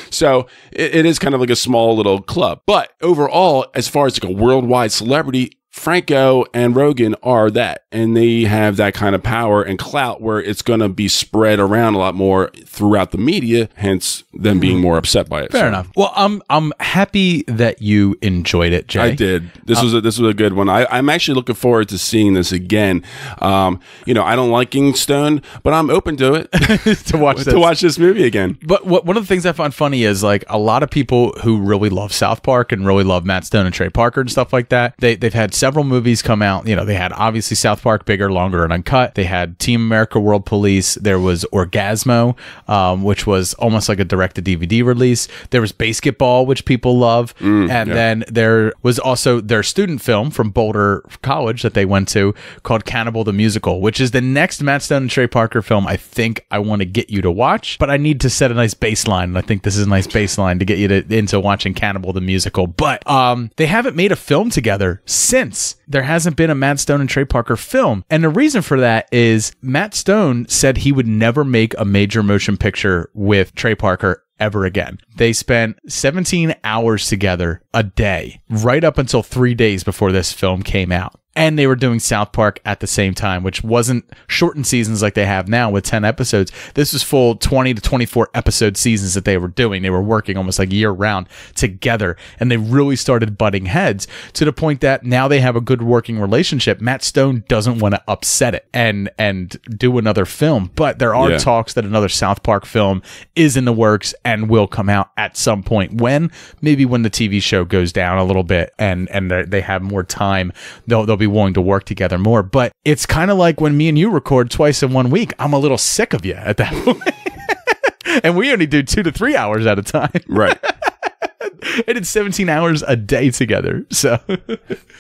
D: So it is kind of like a small little club. But overall, as far as like a worldwide celebrity, Franco and Rogen are that, and they have that kind of power and clout where it's going to be spread around a lot more throughout the media, hence them being more upset by it.
C: Fair enough. Well, I'm happy that you enjoyed it, Jay.
D: I did. This was a good one. I'm actually looking forward to seeing this again. I don't like King Stone, but I'm open to it
C: to watch
D: this movie again.
C: But one of the things I find funny is like a lot of people who really love South Park and really love Matt Stone and Trey Parker and stuff like that. They've had several movies come out. They had obviously South Park, Bigger, Longer, and Uncut. They had Team America World Police. There was Orgasmo, which was almost like a direct-to-DVD release. There was Basketball, which people love. Then there was also their student film from Boulder College that they went to called Cannibal the Musical, which is the next Matt Stone and Trey Parker film I think I want to get you to watch. But I need to set a nice baseline, and I think this is a nice baseline to get you into watching Cannibal the Musical. But they haven't made a film together since. There hasn't been a Matt Stone and Trey Parker film. And the reason for that is Matt Stone said he would never make a major motion picture with Trey Parker ever again. They spent 17 hours together a day, right up until 3 days before this film came out. And they were doing South Park at the same time, which wasn't shortened seasons like they have now with 10 episodes. This was full 20 to 24 episode seasons that they were doing. They were working almost like year round together, and they really started butting heads to the point that now they have a good working relationship. Matt Stone doesn't want to upset it and do another film, but there are talks that another South Park film is in the works and will come out at some point. Maybe when the TV show goes down a little bit and they have more time, they'll be willing to work together more. But it's kind of like when me and you record twice in 1 week. I'm a little sick of you at that point. And we only do 2 to 3 hours at a time.
D: Right.
C: And it's 17 hours a day together. So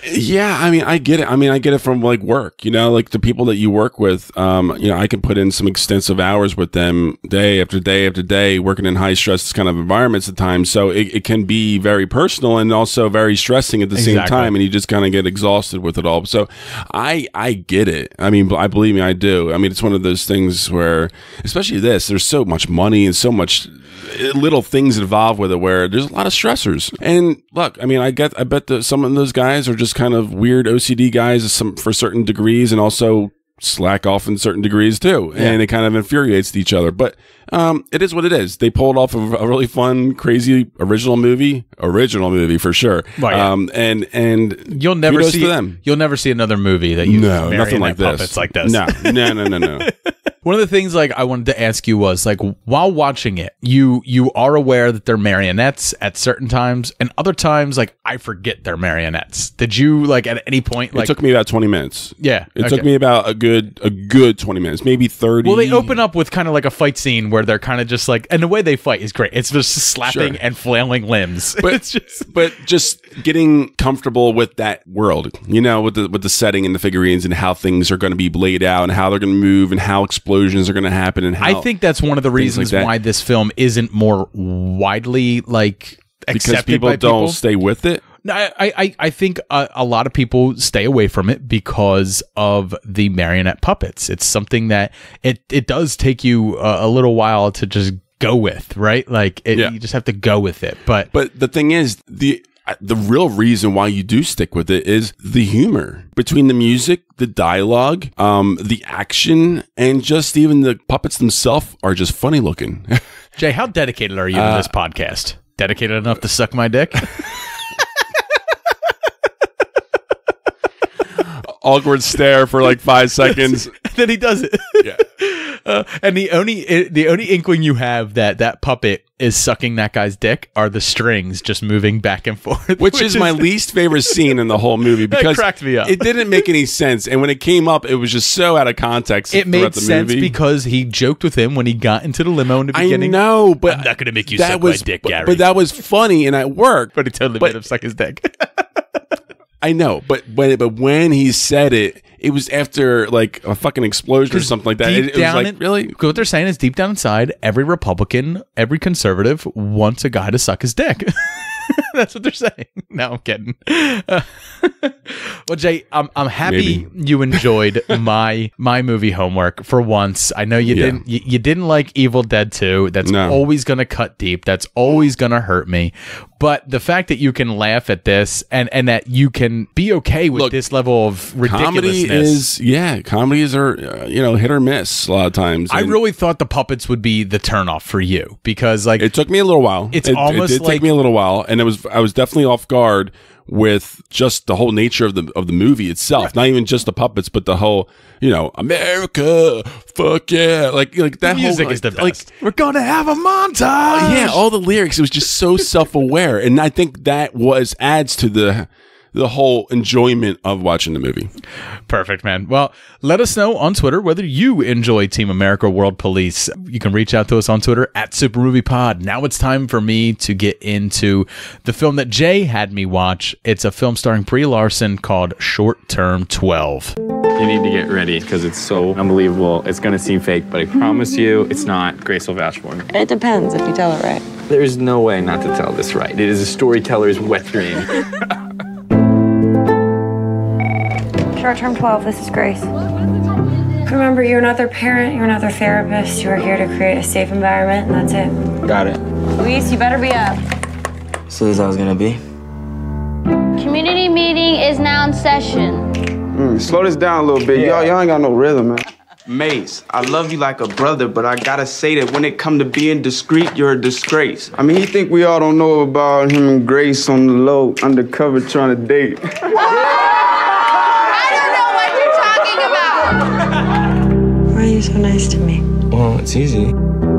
D: yeah, I mean, I get it. I mean, I get it from like work, like the people that you work with, I can put in some extensive hours with them day after day after day, working in high stress kind of environments at times. So it can be very personal and also very stressing at the same time. And you just kind of get exhausted with it all. So I get it. I mean, I believe me, I do. I mean, it's one of those things where, especially there's so much money and so much little things involved with it where there's a lot of stressors. And look, I mean, I bet that some of those guys are just kind of weird OCD guys for certain degrees, and also slack off in certain degrees too. Yeah. And it kind of infuriates each other. But it is what it is. They pulled off a really fun, crazy original movie for sure. Right, yeah. And
C: you'll never see another movie that uses
D: nothing like this.
C: Puppets like this.
D: No.
C: One of the things like I wanted to ask you was like while watching it, you are aware that they're marionettes at certain times, and other times like I forget they're marionettes. Did you like at any point like
D: it took me about 20 minutes.
C: Yeah.
D: It took me about a good 20 minutes, maybe 30.
C: Well, they open up with kind of like a fight scene where they're kind of just like, and the way they fight is great. It's just slapping and flailing limbs.
D: But
C: it's
D: just getting comfortable with that world, you know, with the setting and the figurines and how things are going to be laid out and how they're going to move and how explosions are going to happen and how
C: I think that's one of the reasons why this film isn't more widely like accepted
D: because people
C: by
D: don't stay with it.
C: No, I think a lot of people stay away from it because of the marionette puppets. It's something that it does take you a little while to just go with, right? Like you just have to go with it. But
D: the thing is, the real reason why you do stick with it is the humor between the music, the dialogue, the action, and just even the puppets themselves are just funny looking.
C: Jay, how dedicated are you to this podcast? Dedicated enough to suck my dick?
D: Awkward stare for like 5 seconds.
C: Then he does it. Yeah. And the only inkling you have that puppet is sucking that guy's dick are the strings just moving back and forth,
D: which is my least favorite scene in the whole movie because
C: it cracked me up.
D: It didn't make any sense, and when it came up, it was just so out of context.
C: It made
D: the
C: sense
D: movie.
C: Because he joked with him when he got into the limo in the beginning.
D: I know, but
C: I'm not going to make you suck my dick, Gary.
D: But that was funny and it worked.
C: But he totally made him suck his dick.
D: I know, but when he said it, it was after like a fucking explosion or something like that. It was like, really?
C: What they're saying is deep down inside, every Republican, every conservative wants a guy to suck his dick. That's what they're saying. No, I'm kidding. Well, Jay, I'm happy you enjoyed my movie homework for once. I know you didn't. You didn't like Evil Dead 2. That's always gonna cut deep. That's always gonna hurt me. But the fact that you can laugh at this and that you can be okay with this level of ridiculousness.
D: Comedies are hit or miss a lot of times.
C: I really thought the puppets would be the turnoff for you because like
D: it took me a little while.
C: It
D: did take me a little while, and I was definitely off guard with just the whole nature of the movie itself. Right. Not even just the puppets, but the whole, America, fuck yeah, like that.
C: The music
D: whole,
C: is the best.
D: Like,
C: we're gonna have a montage.
D: Yeah, all the lyrics. It was just so self-aware, and I think that adds to the whole enjoyment of watching the movie.
C: Perfect, man. Well, let us know on Twitter whether you enjoy Team America World Police. You can reach out to us on Twitter at SuperMoviePod. Now it's time for me to get into the film that Jay had me watch. It's a film starring Brie Larson called Short Term 12.
L: You need to get ready because it's so unbelievable. It's going to seem fake, but I promise you it's not. Grace will vouch for me.
B: It depends if you tell it right.
L: There's no way not to tell this right. It is a storyteller's wet dream.
K: Short Term 12, this is Grace. Remember, you're not their parent, you're not their therapist. You are here to create a safe environment, and that's it.
L: Got it.
K: Luis, you better be up.
P: So this is how it's gonna be?
V: Community meeting is now in session.
T: Slow this down a little bit.
P: Yeah.
T: Y'all ain't got no rhythm, man. Mace, I love you like a brother, but I gotta say that when it come to being discreet, you're a disgrace. I mean, he think we all don't know about him and Grace on the low, undercover trying to date.
K: Why are you so nice to me?
P: Well, it's easy.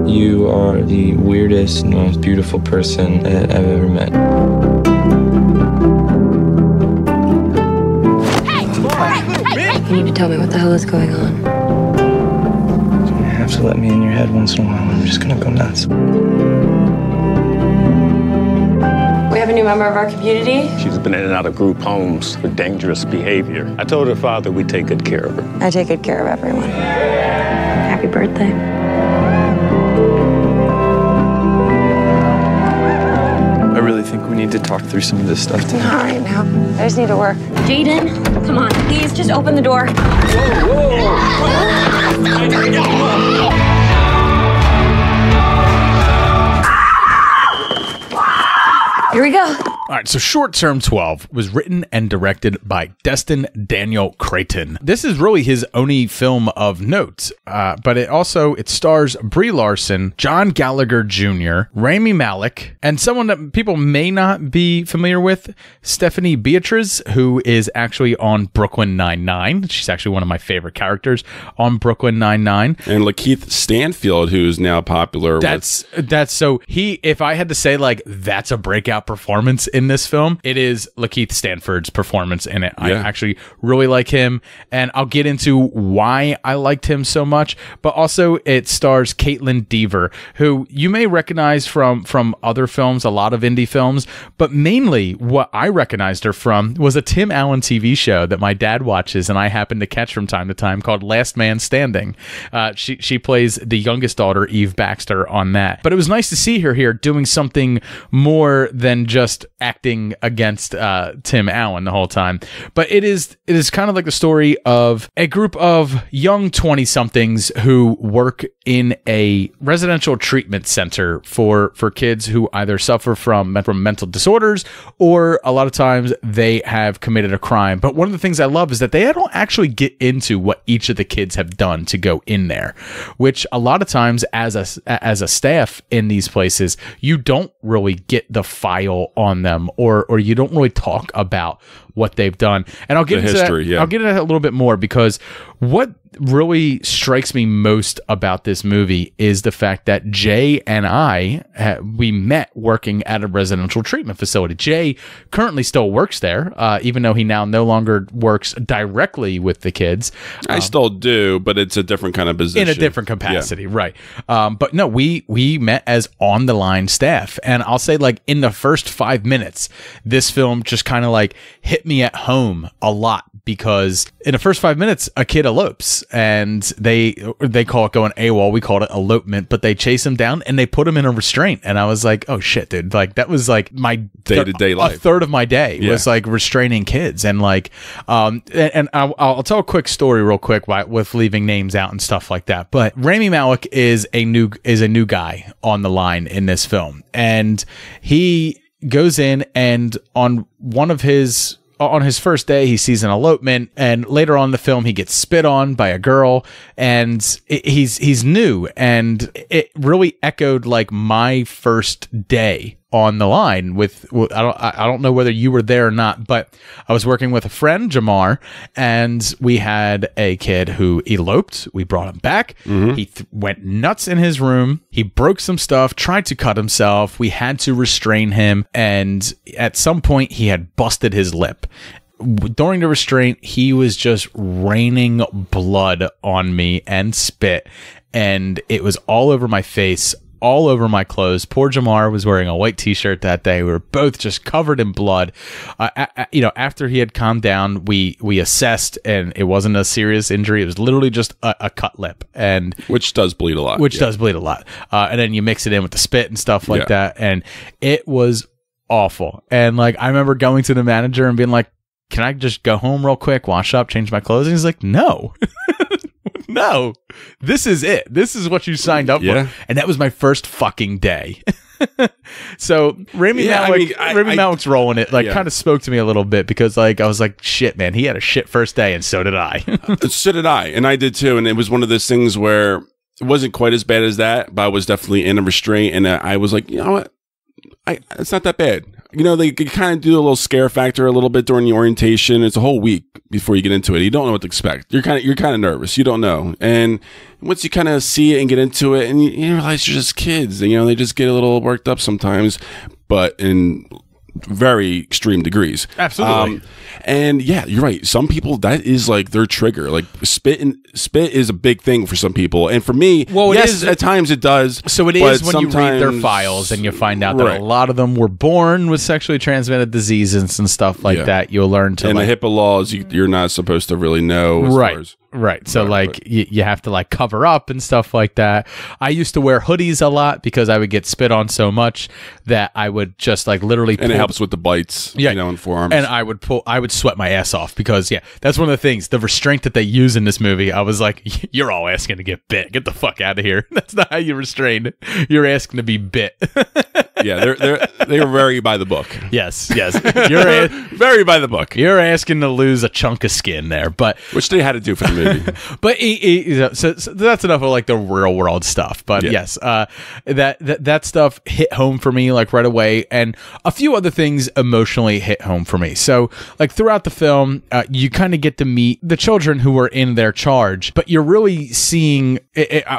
P: You are the weirdest, most beautiful person that I've ever met.
K: You need to tell me what the hell is going on.
P: You have to let me in your head once in a while. I'm just gonna go nuts.
K: We have a new member of our community.
W: She's been in and out of group homes for dangerous behavior. I told her father we'd take good care of her.
K: I take good care of everyone. Happy birthday.
P: I really think we need to talk through some of this stuff today.
K: Not right now. I just need to work. Jaden, come on, please, just open the door. Here we go.
C: All right, so Short Term 12 was written and directed by Destin Daniel Creighton. This is really his only film of note, but it stars Brie Larson, John Gallagher Jr., Rami Malek, and someone that people may not be familiar with, Stephanie Beatriz, who is actually on Brooklyn Nine-Nine. She's actually one of my favorite characters on Brooklyn Nine-Nine.
D: And Lakeith Stanfield, who's now popular.
C: If I had to say, like, that's a breakout performance in this film, it is Lakeith Stanford's performance in it. I actually really like him, and I'll get into why I liked him so much, but also it stars Caitlin Dever, who you may recognize from other films, a lot of indie films, but mainly what I recognized her from was a Tim Allen TV show that my dad watches and I happen to catch from time to time called Last Man Standing. She plays the youngest daughter, Eve Baxter, on that. But it was nice to see her here doing something more than just acting against Tim Allen the whole time. But it is kind of like the story of a group of young 20-somethings who work in a residential treatment center for kids who either suffer from mental disorders or a lot of times they have committed a crime. But one of the things I love is that they don't actually get into what each of the kids have done to go in there, which a lot of times as a staff in these places, you don't really get the file on them or you don't really talk about what they've done. And I'll get into history, that. Yeah. I'll get into that a little bit more because what really strikes me most about this movie is the fact that Jay and we met working at a residential treatment facility. Jay currently still works there, even though he now no longer works directly with the kids.
D: I still do, but it's a different kind of position.
C: In a different capacity, right. But no, we met as on-the-line staff. And I'll say, like, in the first 5 minutes, this film just kind of, like, hit me at home a lot because in the first 5 minutes, a kid elopes and they call it going AWOL. We called it elopement, but they chase him down and they put him in a restraint. And I was like, oh shit, dude. Like that was like my
D: day-to-day life.
C: A third of my day was like restraining kids. And like, and I'll tell a quick story real quick with leaving names out and stuff like that. But Rami Malek is a new guy on the line in this film. And he goes in and on his first day, he sees an elopement, and later on in the film, he gets spit on by a girl, and he's new, and it really echoed like my first day on the line with I don't know whether you were there or not, but I was working with a friend, Jamar, and we had a kid who eloped. We brought him back. Mm-hmm. He went nuts in his room. He broke some stuff, tried to cut himself. We had to restrain him, and at some point he had busted his lip. During the restraint, he was just raining blood on me and spit, and it was all over my face, all over my clothes. Poor Jamar was wearing a white t-shirt that day. We were both just covered in blood. After he had calmed down, we assessed, and it wasn't a serious injury. It was literally just a cut lip, and
D: which does bleed a lot.
C: And then you mix it in with the spit and stuff like that, and it was awful. And like I remember going to the manager and being like, "Can I just go home real quick, wash up, change my clothes?" And he's like, "No." No, this is it. This is what you signed up for. And that was my first fucking day. So Rami Malek's role in it kind of spoke to me a little bit because like I was like, shit, man, he had a shit first day, and so did I.
D: So did I, and I did too. And it was one of those things where it wasn't quite as bad as that, but I was definitely in a restraint, and I was like, you know what, it's not that bad. You know, they kind of do a little scare factor a little bit during the orientation. It's a whole week before you get into it. You don't know what to expect. You're kind of nervous. You don't know. And once you kind of see it and get into it, and you realize you're just kids. And, you know, they just get a little worked up sometimes, but in very extreme degrees.
C: Absolutely.
D: And yeah, you're right. Some people, that is like their trigger. Like spit is a big thing for some people, and for me, yes, at times it does.
C: So it is when you read their files and you find out that a lot of them were born with sexually transmitted diseases and stuff like that. You'll learn to.
D: And the HIPAA laws, you're not supposed to really know.
C: Right. So you have to like cover up and stuff like that. I used to wear hoodies a lot because I would get spit on so much that I would just like literally
D: it helps with the bites, you know, in forearms.
C: And I would sweat my ass off because that's one of the things, the restraint that they use in this movie. I was like, you're all asking to get bit. Get the fuck out of here. That's not how you restrain. You're asking to be bit.
D: Yeah, they were very by the book.
C: Yes. You're
D: very by the book.
C: You're asking to lose a chunk of skin there, but
D: which they had to do for the movie.
C: But so that's enough of like the real world stuff. But yes, that stuff hit home for me like right away, and a few other things emotionally hit home for me. So like throughout the film, you kind of get to meet the children who were in their charge, but you're really seeing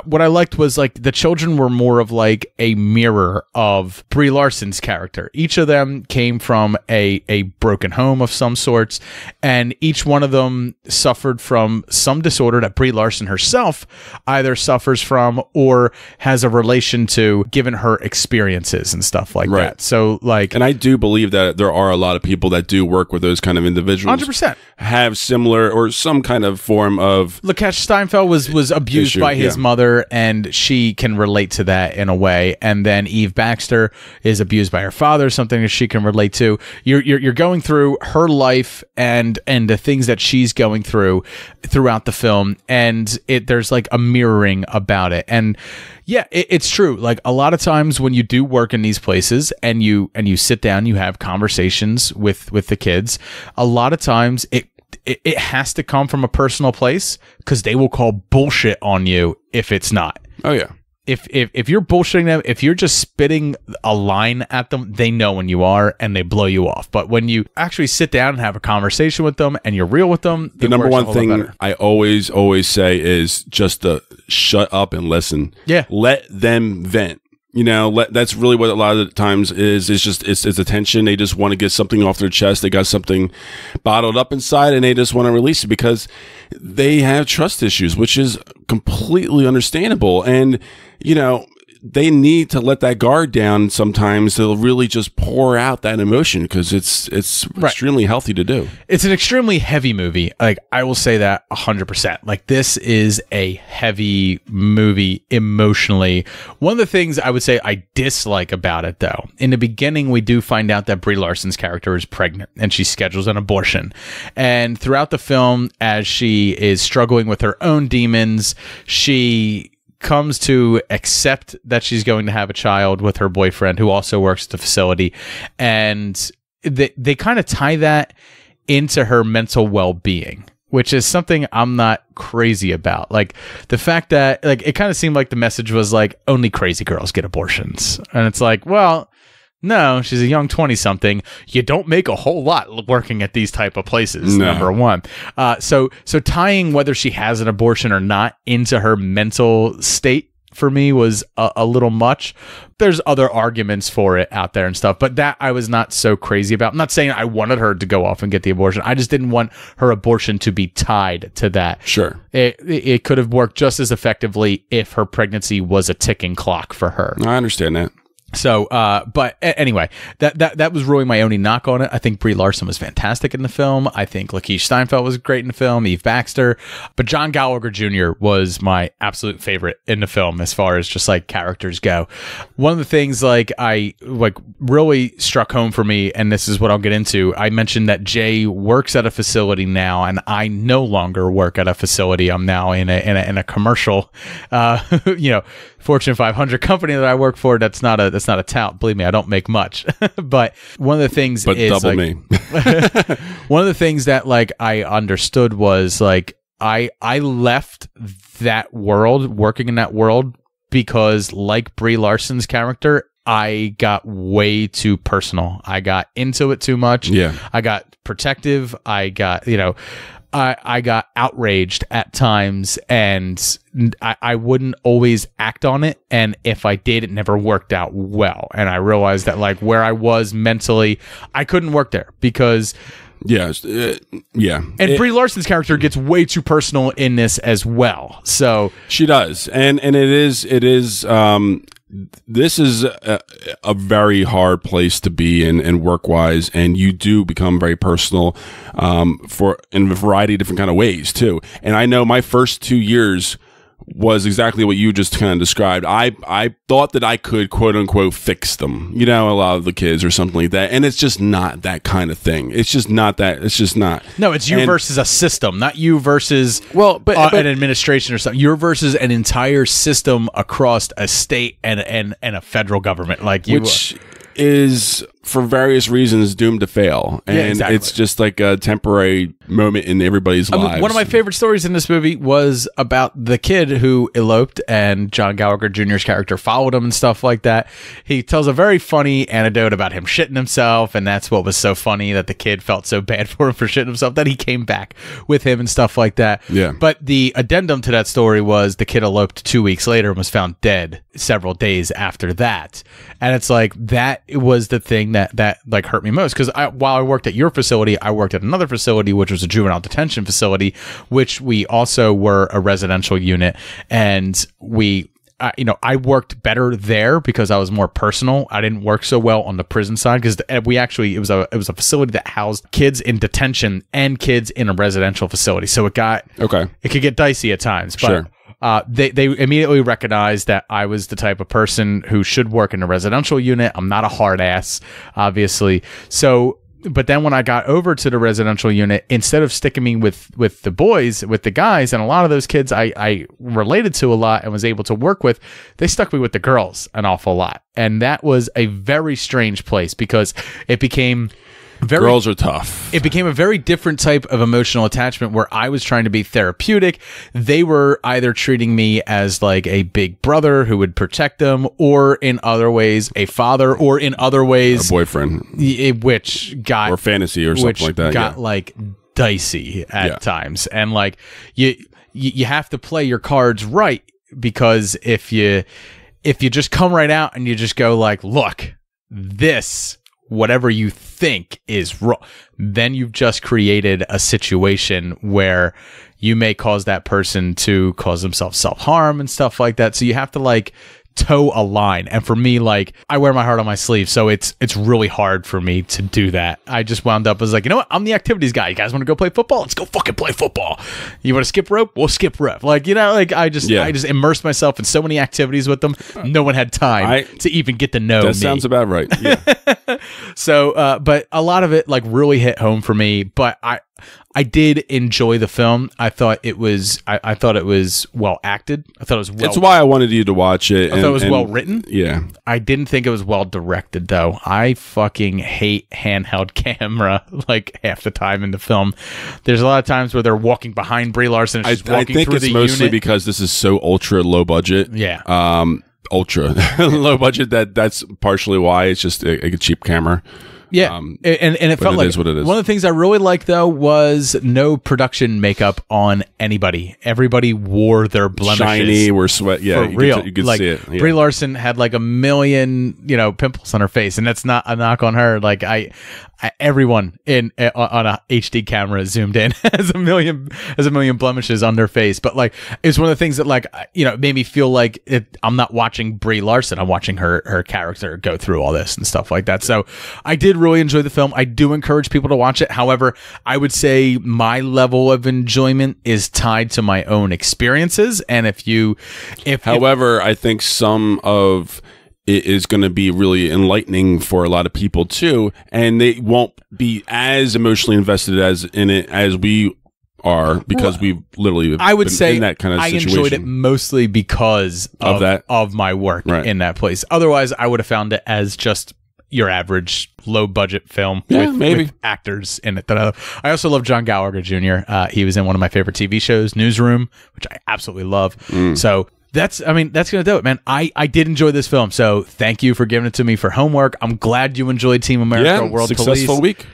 C: what I liked was like the children were more of like a mirror of Brie Larson's character. Each of them came from a broken home of some sorts, and each one of them suffered from some disorder that Brie Larson herself either suffers from or has a relation to, given her experiences and stuff like that. So like,
D: and I do believe that there are a lot of people that do work with those kind of individuals.
C: 100%
D: have similar or some kind of form of.
C: Lakesh Steinfeld was abused by his mother, and she can relate to that in a way. And then Eve Baxter is abused by her father, something that she can relate to. You're going through her life and the things that she's going through throughout the film, and there's like a mirroring about it. And yeah, it's true. Like a lot of times when you do work in these places and you sit down, you have conversations with the kids, a lot of times it has to come from a personal place, because they will call bullshit on you if it's not.
D: Oh yeah.
C: If you're bullshitting them, if you're just spitting a line at them, they know when you are, and they blow you off. But when you actually sit down and have a conversation with them and you're real with them,
D: the number one thing I always say is just to shut up and listen.
C: Yeah.
D: Let them vent. You know, that's really what a lot of the times is just it's attention. They just want to get something off their chest. They got something bottled up inside, and they just want to release it because they have trust issues, which is completely understandable. And you know, they need to let that guard down sometimes. They'll really just pour out that emotion, because it's extremely healthy to do.
C: It's an extremely heavy movie. Like, I will say that 100%. Like, this is a heavy movie emotionally. One of the things I would say I dislike about it, though, in the beginning, we do find out that Brie Larson's character is pregnant and she schedules an abortion. And throughout the film, as she is struggling with her own demons, she comes to accept that she's going to have a child with her boyfriend, who also works at the facility, and they kind of tie that into her mental well-being, which is something I'm not crazy about. Like the fact that, like, it kind of seemed like the message was like, only crazy girls get abortions, and it's like, well, no, she's a young 20-something. You don't make a whole lot working at these type of places, number one. So tying whether she has an abortion or not into her mental state for me was a little much. There's other arguments for it out there and stuff, but that I was not so crazy about. I'm not saying I wanted her to go off and get the abortion. I just didn't want her abortion to be tied to that.
D: Sure.
C: It could have worked just as effectively if her pregnancy was a ticking clock for her.
D: I understand that.
C: So, but anyway, that was really my only knock on it. I think Brie Larson was fantastic in the film. I think Lakeith Steinfeld was great in the film, Eve Baxter, but John Gallagher Jr. was my absolute favorite in the film as far as just like characters go. One of the things like really struck home for me, and this is what I'll get into. I mentioned that Jay works at a facility now, and I no longer work at a facility. I'm now in a commercial, Fortune 500 company that I work for. That's not a tout. Believe me, I don't make much. But one of the things is
D: double
C: like,
D: me.
C: One of the things that like I understood was like I left that world, working in that world, because like Brie Larson's character, I got way too personal. I got into it too much.
D: Yeah.
C: I got protective. I got, I got outraged at times, and I wouldn't always act on it. And if I did, it never worked out well. And I realized that like where I was mentally, I couldn't work there because...
D: yeah.
C: And Brie Larson's character gets way too personal in this as well. So
D: she does. And it is this is a very hard place to be in work-wise, and you do become very personal in a variety of different kind of ways too. And I know my first 2 years was exactly what you just kind of described. I thought that I could quote unquote fix them, you know, a lot of the kids or something like that, and it's just not that kind of thing. It's just not that. It's just not.
C: No, it's you versus a system, not you versus
D: but
C: an administration or something. You're versus an entire system across a state and a federal government, like you.
D: Which is for various reasons doomed to fail, and
C: exactly.
D: It's just like a temporary moment in everybody's lives.
C: One of my favorite stories in this movie was about the kid who eloped, and John Gallagher Jr.'s character followed him and stuff like that. He tells a very funny anecdote about him shitting himself, and that's what was so funny, that the kid felt so bad for him for shitting himself that he came back with him and stuff like that.
D: Yeah.
C: But the addendum to that story was the kid eloped 2 weeks later and was found dead several days after that. And it's like, that was the thing that like hurt me most, because while I worked at your facility, I worked at another facility, which was a juvenile detention facility, which we also were a residential unit, and I worked better there because I was more personal. I didn't work so well on the prison side, because it was a facility that housed kids in detention and kids in a residential facility, so it could get dicey at times. But
D: sure.
C: They immediately recognized that I was the type of person who should work in a residential unit. I'm not a hard ass, obviously. So, but then when I got over to the residential unit, instead of sticking me with the boys, with the guys, and a lot of those kids I related to a lot and was able to work with, they stuck me with the girls an awful lot. And that was a very strange place, because it became...
D: girls are tough.
C: It became a very different type of emotional attachment, where I was trying to be therapeutic. They were either treating me as like a big brother who would protect them, or in other ways a father, or in other ways
D: a boyfriend,
C: which got,
D: or fantasy or something like that.
C: Got like dicey at times, and like you have to play your cards right, because if you just come right out and you just go like, look, this, whatever you think is wrong, then you've just created a situation where you may cause that person to cause themselves self-harm and stuff like that. So you have to like toe a line. And for me, like, I wear my heart on my sleeve, so it's really hard for me to do that. I just wound up as like, you know what? I'm the activities guy. You guys want to go play football? Let's go fucking play football. You want to skip rope? We'll skip rope. Like, you know, like I just immersed myself in so many activities with them. No one had time to even get to know me.
D: That sounds about right. Yeah.
C: So, but a lot of it like really hit home for me. But I did enjoy the film. I thought it was well acted. I thought it was well.
D: It's why I wanted you to watch it.
C: I thought it was well written.
D: Yeah.
C: I didn't think it was well directed, though. I fucking hate handheld camera like half the time in the film. There's a lot of times where they're walking behind Brie Larson. And she's walking
D: I think
C: through
D: it's
C: the
D: mostly
C: unit.
D: because this is so ultra low budget.
C: Yeah.
D: Ultra low budget. That's partially why it's just a cheap camera.
C: Yeah, and it felt like
D: is what it is.
C: One of the things I really liked, though, was no production makeup on anybody. Everybody wore their blemishes.
D: Shiny, were sweat. Yeah,
C: for real.
D: You could
C: like,
D: see it. Yeah.
C: Brie Larson had like 1 million, pimples on her face, and that's not a knock on her. Like everyone on a HD camera zoomed in has a million blemishes on their face. But like, it's one of the things that like it made me feel like I'm not watching Brie Larson. I'm watching her character go through all this and stuff like that. So I did really enjoy the film. I do encourage people to watch it. However, I would say my level of enjoyment is tied to my own experiences. And however,
D: I think some of it is going to be really enlightening for a lot of people too, and they won't be as emotionally invested in it as we are, because we've literally been in that kind of situation.
C: I enjoyed it mostly because of my work in that place. Otherwise, I would have found it as just your average low budget film with actors in it. I also love John Gallagher Jr. He was in one of my favorite TV shows, Newsroom, which I absolutely love. So that's going to do it, man. I did enjoy this film. So thank you for giving it to me for homework. I'm glad you enjoyed Team America World
D: successful
C: Police.
D: Week.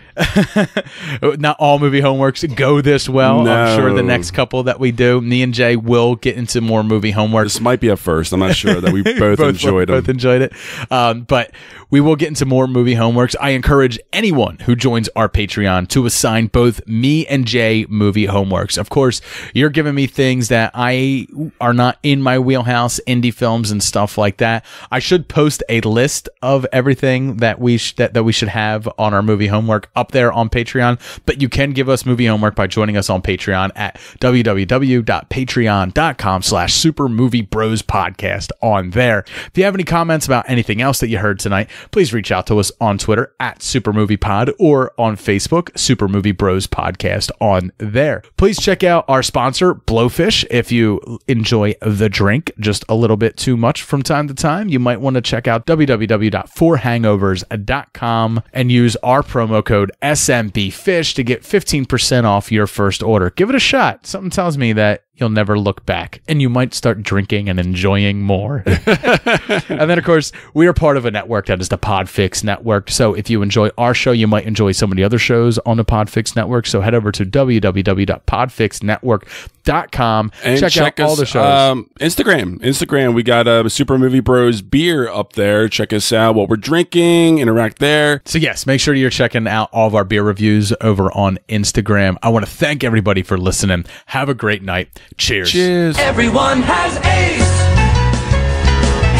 C: Not all movie homeworks go this well.
D: No.
C: I'm sure the next couple that we do, me and Jay will get into more movie homeworks.
D: This might be a first. I'm not sure that we both enjoyed them.
C: Both enjoyed it. But we will get into more movie homeworks. I encourage anyone who joins our Patreon to assign both me and Jay movie homeworks. Of course, you're giving me things that I are not in my wheelhouse, indie films and stuff like that. I should post a list of everything that we should have on our movie homework up up there on Patreon, but you can give us movie homework by joining us on Patreon at www.patreon.com/supermoviebrospodcast on there. If you have any comments about anything else that you heard tonight, please reach out to us on Twitter at supermoviepod or on Facebook, Super Movie Bros Podcast on there. Please check out our sponsor, Blowfish. If you enjoy the drink just a little bit too much from time to time, you might want to check out www.4hangovers.com and use our promo code SMBFISH to get 15% off your first order. Give it a shot. Something tells me that you'll never look back, and you might start drinking and enjoying more. And then, of course, we are part of a network that is the Podfix Network. So if you enjoy our show, you might enjoy some of the other shows on the Podfix Network. So head over to www.podfixnetwork.com and check out all the shows.
D: Instagram. We got Super Movie Bros beer up there. Check us out, what we're drinking, interact there.
C: So yes, make sure you're checking out all of our beer reviews over on Instagram. I want to thank everybody for listening. Have a great night. Cheers.
D: Cheers.
A: Everyone has AIDS.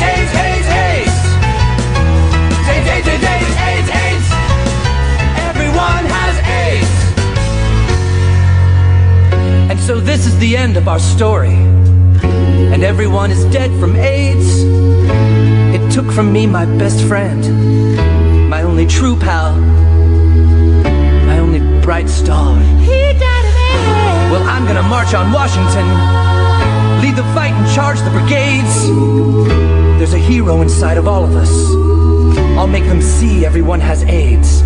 A: AIDS, AIDS, AIDS. AIDS, AIDS, AIDS, AIDS, AIDS, AIDS. Everyone has AIDS. And so this is the end of our story. And everyone is dead from AIDS. It took from me my best friend, my only true pal, my only bright star. He died of AIDS. Well, I'm gonna march on Washington, lead the fight and charge the brigades. There's a hero inside of all of us. I'll make them see everyone has AIDS.